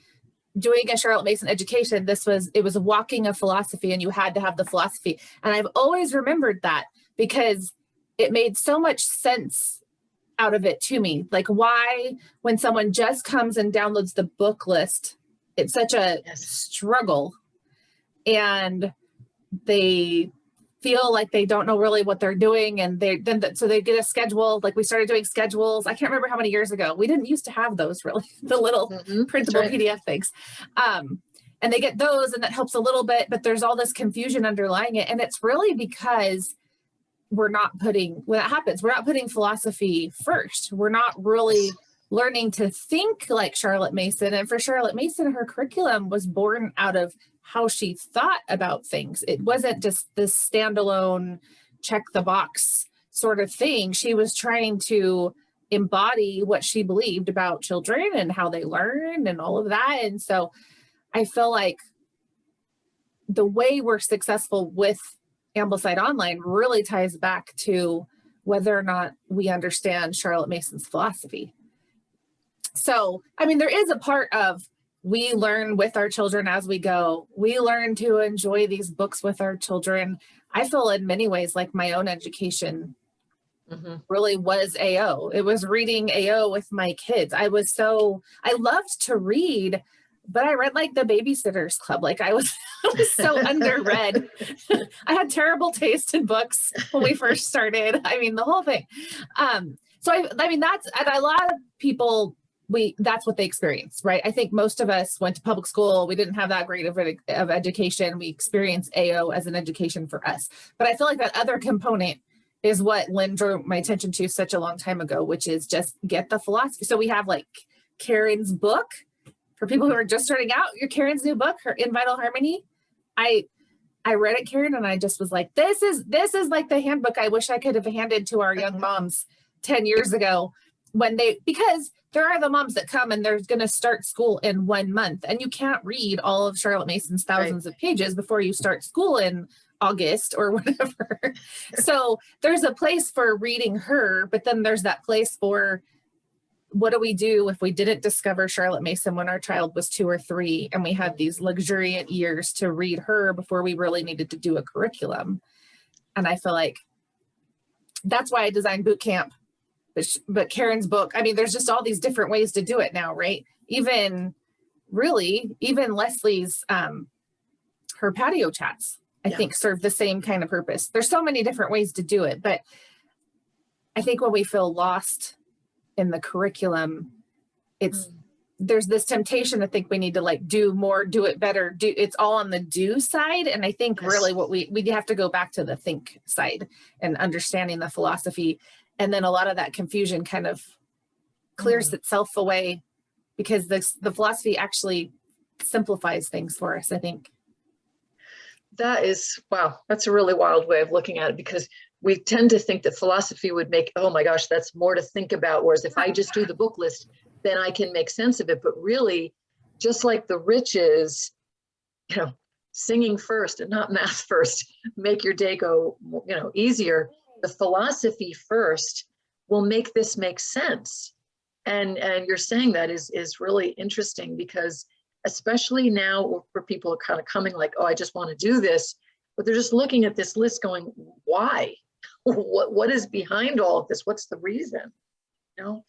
doing a Charlotte Mason education. It was walking a philosophy, and you had to have the philosophy. And I've always remembered that because it made so much sense out of it to me. Like, why, when someone just comes and downloads the book list, it's such a struggle, and they feel like they don't know really what they're doing. And so they get a schedule. Like, we started doing schedules. I can't remember how many years ago. We didn't used to have those, really, the little printable PDF things. And they get those, and that helps a little bit, but there's all this confusion underlying it. And it's really because when that happens, we're not putting philosophy first. We're not really learning to think like Charlotte Mason. And for Charlotte Mason, her curriculum was born out of how she thought about things. It wasn't just this standalone check the box sort of thing. She was trying to embody what she believed about children and how they learn and all of that. And so I feel like the way we're successful with Ambleside Online really ties back to whether or not we understand Charlotte Mason's philosophy. So, I mean, there is a part of we learn with our children as we go. We learn to enjoy these books with our children. I feel in many ways like my own education really was AO. It was reading AO with my kids. I loved to read, but I read like the Babysitter's Club. Like I was so underread. I had terrible taste in books when we first started. I mean, the whole thing. So I mean, that's, and a lot of people, that's what they experience, right? I think most of us went to public school. We didn't have that great of education. We experienced AO as an education for us. But I feel like that other component is what Lynn drew my attention to such a long time ago, which is just get the philosophy. So we have like Karen's book for people who are just starting out. Karen's new book, her In Vital Harmony. I read it, Karen, and I just was like, this is like the handbook I wish I could have handed to our young moms 10 years ago because there are the moms that come and they're going to start school in 1 month, and you can't read all of Charlotte Mason's thousands of pages before you start school in August or whatever. So there's a place for reading her, but then there's that place for what do we do if we didn't discover Charlotte Mason when our child was 2 or 3 and we had these luxuriant years to read her before we really needed to do a curriculum. And I feel like that's why I designed boot camp. But Karen's book, I mean, there's just all these different ways to do it now, right? Even Leslie's, her patio chats, I think serve the same kind of purpose. There's so many different ways to do it, but I think when we feel lost in the curriculum, there's this temptation to think we need to like do more, do it better, it's all on the do side. And I think really what we have to go back to the think side and understanding the philosophy. And then a lot of that confusion kind of clears itself away because the philosophy actually simplifies things for us, I think. That is, wow, that's a really wild way of looking at it, because we tend to think that philosophy would make, oh my gosh, that's more to think about. Whereas if I just do the book list, then I can make sense of it. But really, just like the riches, singing first and not math first, make your day go, easier. The philosophy first will make this make sense. And you're saying that is really interesting, because especially now where people are kind of coming like, oh, I just want to do this, but they're just looking at this list going, why? What is behind all of this? What's the reason? Well,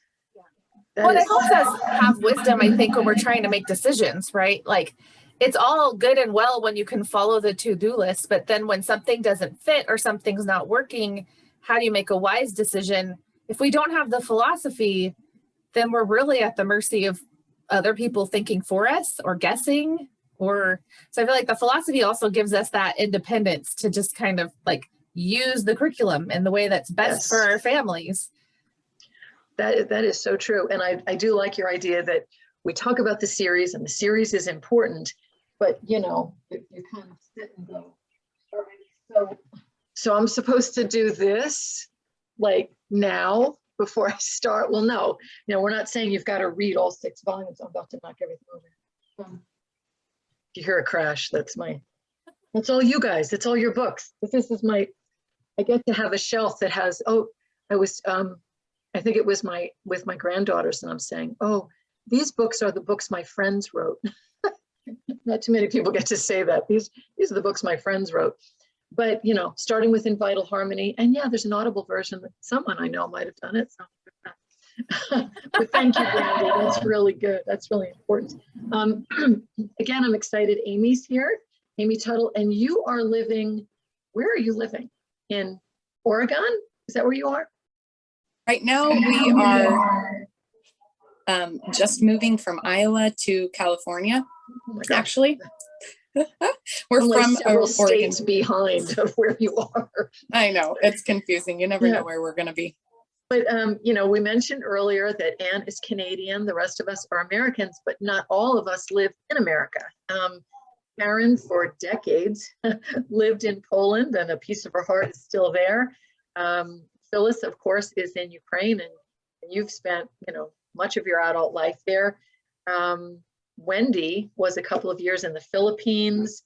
it helps us have wisdom, I think, when we're trying to make decisions, right? Like, it's all good and well when you can follow the to-do list, but then when something doesn't fit or something's not working, how do you make a wise decision? If we don't have the philosophy, then we're really at the mercy of other people thinking for us or guessing. So I feel like the philosophy also gives us that independence to just kind of like use the curriculum in the way that's best for our families. That is so true. And I do like your idea that we talk about the series, and the series is important, but you kind of sit and go, all right, so I'm supposed to do this like now before I start. Well, no, we're not saying you've got to read all 6 volumes. I'm about to knock everything over. If you hear a crash, that's all you guys. It's all your books. This is I get to have a shelf that has, I think it was with my granddaughters, and I'm saying, oh, these books are the books my friends wrote. Not too many people get to say that. These are the books my friends wrote. But, starting with In Vital Harmony, and there's an Audible version that someone I know might have done it. So. But thank you, Brandy. That's really good. That's really important. Again, I'm excited. Amy's here, Amy Tuttle, and you are living, where are you living? In Oregon? Is that where you are? Right now, we are just moving from Iowa to California, actually. We're from several states behind of where you are. I know, it's confusing. You never know where we're going to be. But, we mentioned earlier that Anne is Canadian. The rest of us are Americans, but not all of us live in America. Karen, for decades, lived in Poland, and a piece of her heart is still there. Phyllis, of course, is in Ukraine, and you've spent, much of your adult life there. Wendy was a couple of years in the Philippines.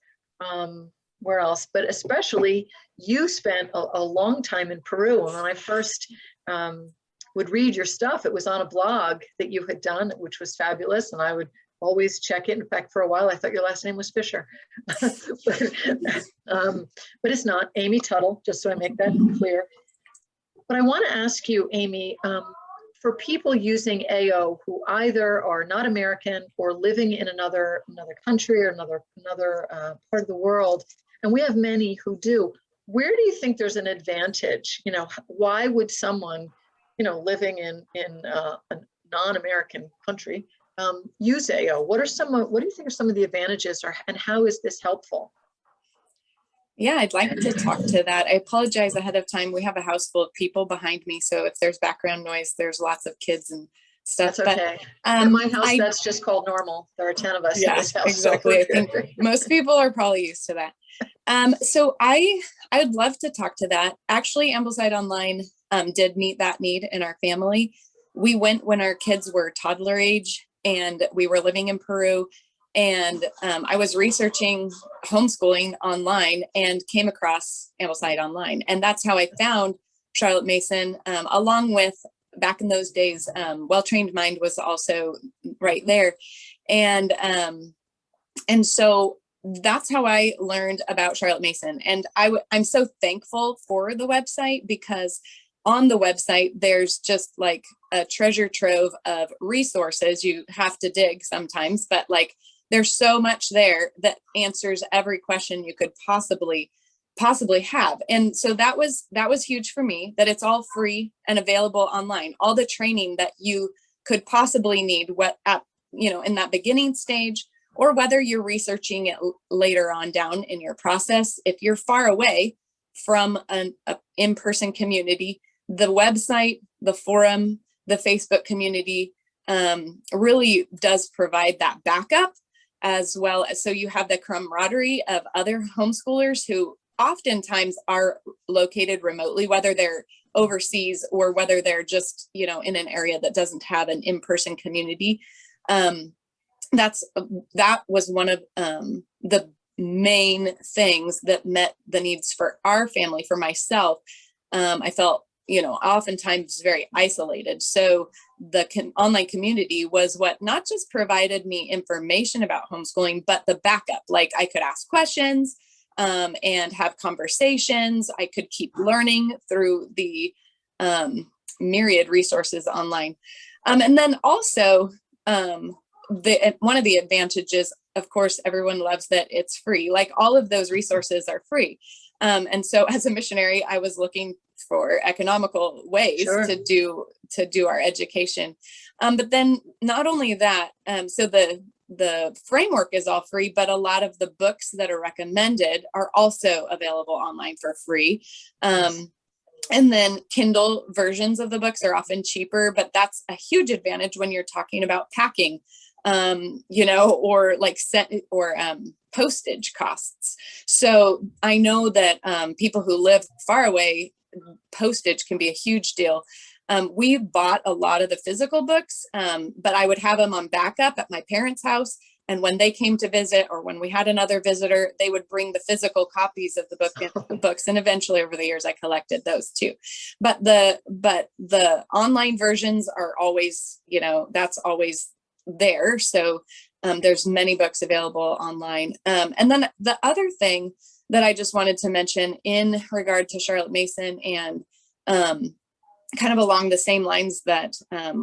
Where else? But especially, you spent a long time in Peru. And when I first would read your stuff, it was on a blog that you had done, which was fabulous. And I would always check it. In fact, for a while, I thought your last name was Fisher. But it's not. Amy Tuttle, just so I make that clear. But I want to ask you, Amy, for people using AO who either are not American or living in another country or another part of the world, and we have many who do, where do you think there's an advantage? Why would someone, living in a non-American country use AO? What do you think are some of the advantages, and how is this helpful? Yeah, I'd like to talk to that. I apologize ahead of time. We have a house full of people behind me, so if there's background noise, there's lots of kids and stuff. That's okay. In my house, that's just called normal. There are 10 of us in this house. Exactly. So I think most people are probably used to that. So I would love to talk to that. Actually, AmblesideOnline did meet that need in our family. We went when our kids were toddler age, and we were living in Peru. And I was researching homeschooling online and came across Ambleside Online. And that's how I found Charlotte Mason, along with, back in those days, Well-Trained Mind was also right there. And so that's how I learned about Charlotte Mason. And I'm so thankful for the website, because on the website, there's just like a treasure trove of resources. You have to dig sometimes, but like there's so much there that answers every question you could possibly have. And so that was huge for me, that it's all free and available online. All the training that you could possibly need, in that beginning stage, or whether you're researching it later on down in your process. If you're far away from an in-person community, the website, the forum, the Facebook community really does provide that backup, as well as, so you have the camaraderie of other homeschoolers who oftentimes are located remotely, whether they're overseas or whether they're just, in an area that doesn't have an in-person community. That was one of the main things that met the needs for our family. For myself, I felt, oftentimes very isolated. So the online community was what not just provided me information about homeschooling, but the backup. Like I could ask questions and have conversations. I could keep learning through the myriad resources online. And then also, one of the advantages, of course, everyone loves that it's free. Like all of those resources are free. And so as a missionary, I was looking for economical ways to do our education. But then not only that, so the framework is all free, but a lot of the books that are recommended are also available online for free. And then Kindle versions of the books are often cheaper, but that's a huge advantage when you're talking about packing, or like postage costs. So I know that people who live far away, postage can be a huge deal. We bought a lot of the physical books, but I would have them on backup at my parents' house. And when they came to visit, or when we had another visitor, they would bring the physical copies of the books. And eventually over the years, I collected those too. But the online versions are always, that's always there. So there's many books available online. And then the other thing that I just wanted to mention in regard to Charlotte Mason, and kind of along the same lines that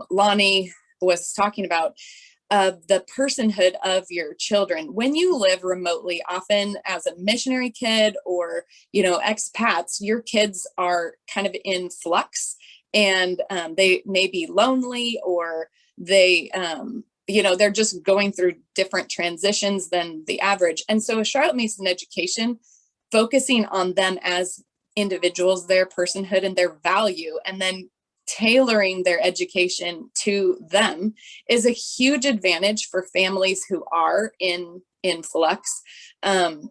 Lonnie was talking about, the personhood of your children. When you live remotely, often as a missionary kid or, expats, your kids are kind of in flux, and they may be lonely, or they, they're just going through different transitions than the average. And so a Charlotte Mason education, focusing on them as individuals, their personhood and their value, and then tailoring their education to them, is a huge advantage for families who are in flux. And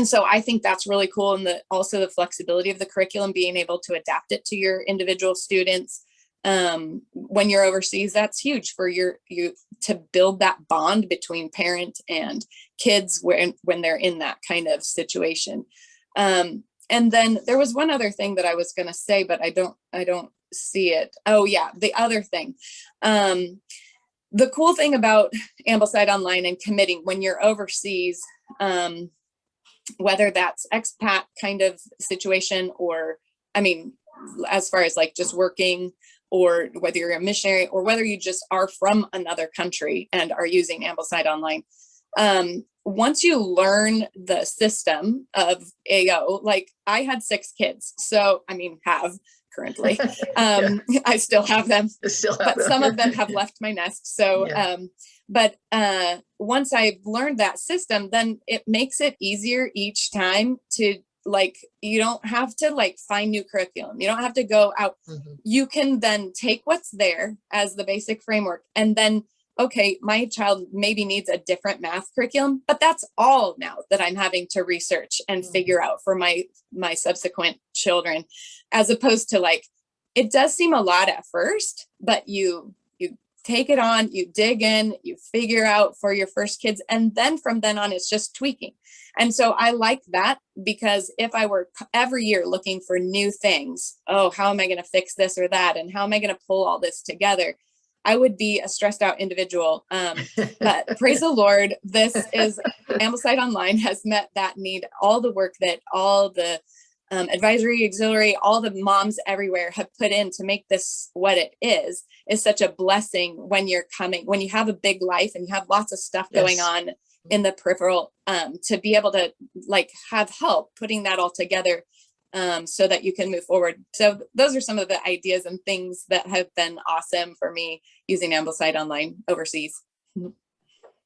so I think that's really cool. And also the flexibility of the curriculum, being able to adapt it to your individual students. When you're overseas, that's huge for you to build that bond between parent and kids when they're in that kind of situation. And then there was one other thing that I was going to say, but I don't see it. Oh yeah. The other thing, the cool thing about Ambleside Online and committing when you're overseas, whether that's expat kind of situation, or, as far as like just working, or whether you're a missionary, or whether you just are from another country and are using Ambleside Online. Once you learn the system of AO, like I had 6 kids, so have currently, I still have them, but some of them have left my nest. So, but once I've learned that system, then it makes it easier each time to, like, you don't have to like find new curriculum. You don't have to go out. You can then take what's there as the basic framework, and then, okay, my child maybe needs a different math curriculum, but that's all now that I'm having to research and figure out for my subsequent children, as opposed to, like, it does seem a lot at first, but you take it on, you dig in, you figure out for your first kids. And then from then on, it's just tweaking. And so I like that, because if I were every year looking for new things, oh, how am I going to fix this or that? And how am I going to pull all this together? I would be a stressed out individual. But praise the Lord, this is Ambleside Online has met that need. All the work that all the advisory, auxiliary, all the moms everywhere have put in to make this what it is such a blessing when you're coming, when you have a big life and you have lots of stuff going on in the peripheral, to be able to like have help putting that all together, so that you can move forward. So those are some of the ideas and things that have been awesome for me using Ambleside Online overseas.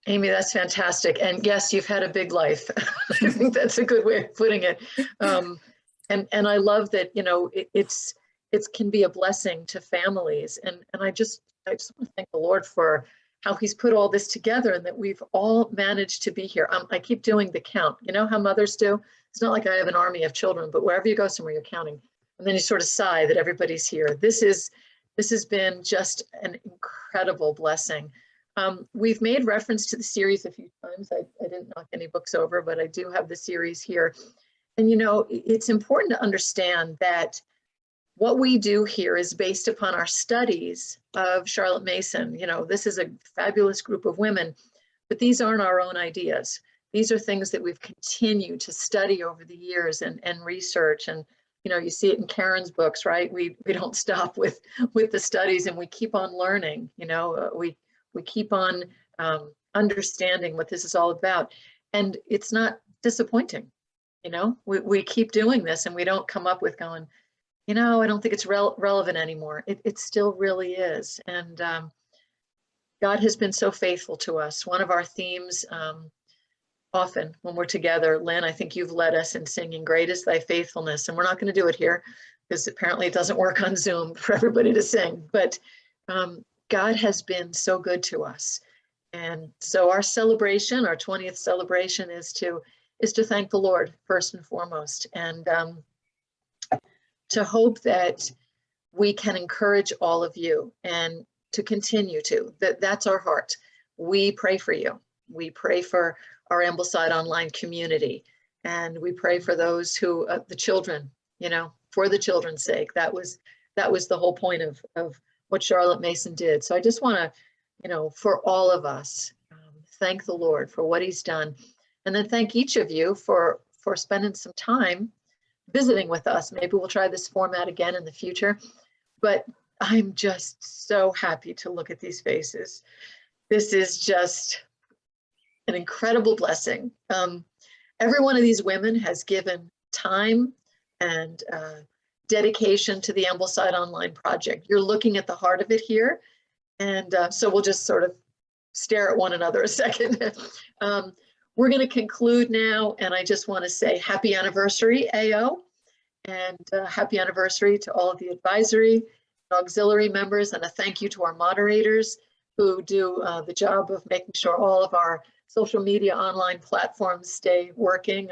Amy, that's fantastic. And yes, you've had a big life. I think that's a good way of putting it. And I love that, you know, it can be a blessing to families. And I just want to thank the Lord for how he's put all this together and that we've all managed to be here. I keep doing the count. You know how mothers do? It's not like I have an army of children, but wherever you go somewhere, you're counting. And then you sort of sigh that everybody's here. This has been just an incredible blessing. We've made reference to the series a few times. I didn't knock any books over, but I do have the series here. And, you know, it's important to understand that what we do here is based upon our studies of Charlotte Mason. You know, this is a fabulous group of women, but these aren't our own ideas. These are things that we've continued to study over the years and research. And, you know, you see it in Karen's books, right? We don't stop with the studies, and we keep on learning. You know, we keep on understanding what this is all about. And it's not disappointing. You know, we keep doing this, and we don't come up with going, you know, I don't think it's relevant anymore. It still really is. And God has been so faithful to us. One of our themes, often when we're together, Lynn, I think you've led us in singing "Great is Thy Faithfulness," and we're not going to do it here because apparently it doesn't work on Zoom for everybody to sing, but God has been so good to us. And so our celebration, our 20th celebration, is to thank the Lord first and foremost, and to hope that we can encourage all of you and to continue to, that's our heart. We pray for you. We pray for our Ambleside Online community, and we pray for those who, the children, you know, for the children's sake. That was the whole point of what Charlotte Mason did. So I just want to, you know, for all of us, thank the Lord for what he's done. And then thank each of you for spending some time visiting with us. Maybe we'll try this format again in the future, but I'm just so happy to look at these faces. This is just an incredible blessing. Every one of these women has given time and dedication to the Ambleside Online project. You're looking at the heart of it here. And so we'll just sort of stare at one another a second. We're going to conclude now, and I just want to say happy anniversary, AO, and happy anniversary to all of the advisory, auxiliary members, and a thank you to our moderators who do the job of making sure all of our social media online platforms stay working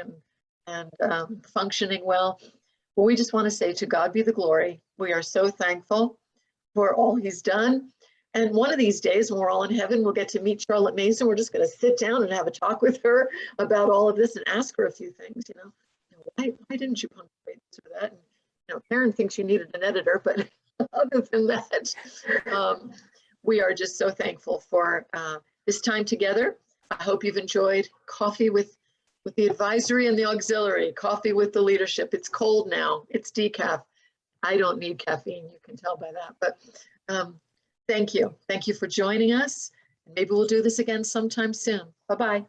and functioning well. Well, we just want to say to God be the glory. We are so thankful for all he's done. And one of these days, when we're all in heaven, we'll get to meet Charlotte Mason. We're just going to sit down and have a talk with her about all of this and ask her a few things. You know, why didn't you punctuate this or that? And, you know, Karen thinks you needed an editor, but other than that, we are just so thankful for this time together. I hope you've enjoyed coffee with the advisory and the auxiliary, coffee with the leadership. It's cold now. It's decaf. I don't need caffeine. You can tell by that. But thank you. Thank you for joining us. Maybe we'll do this again sometime soon. Bye-bye.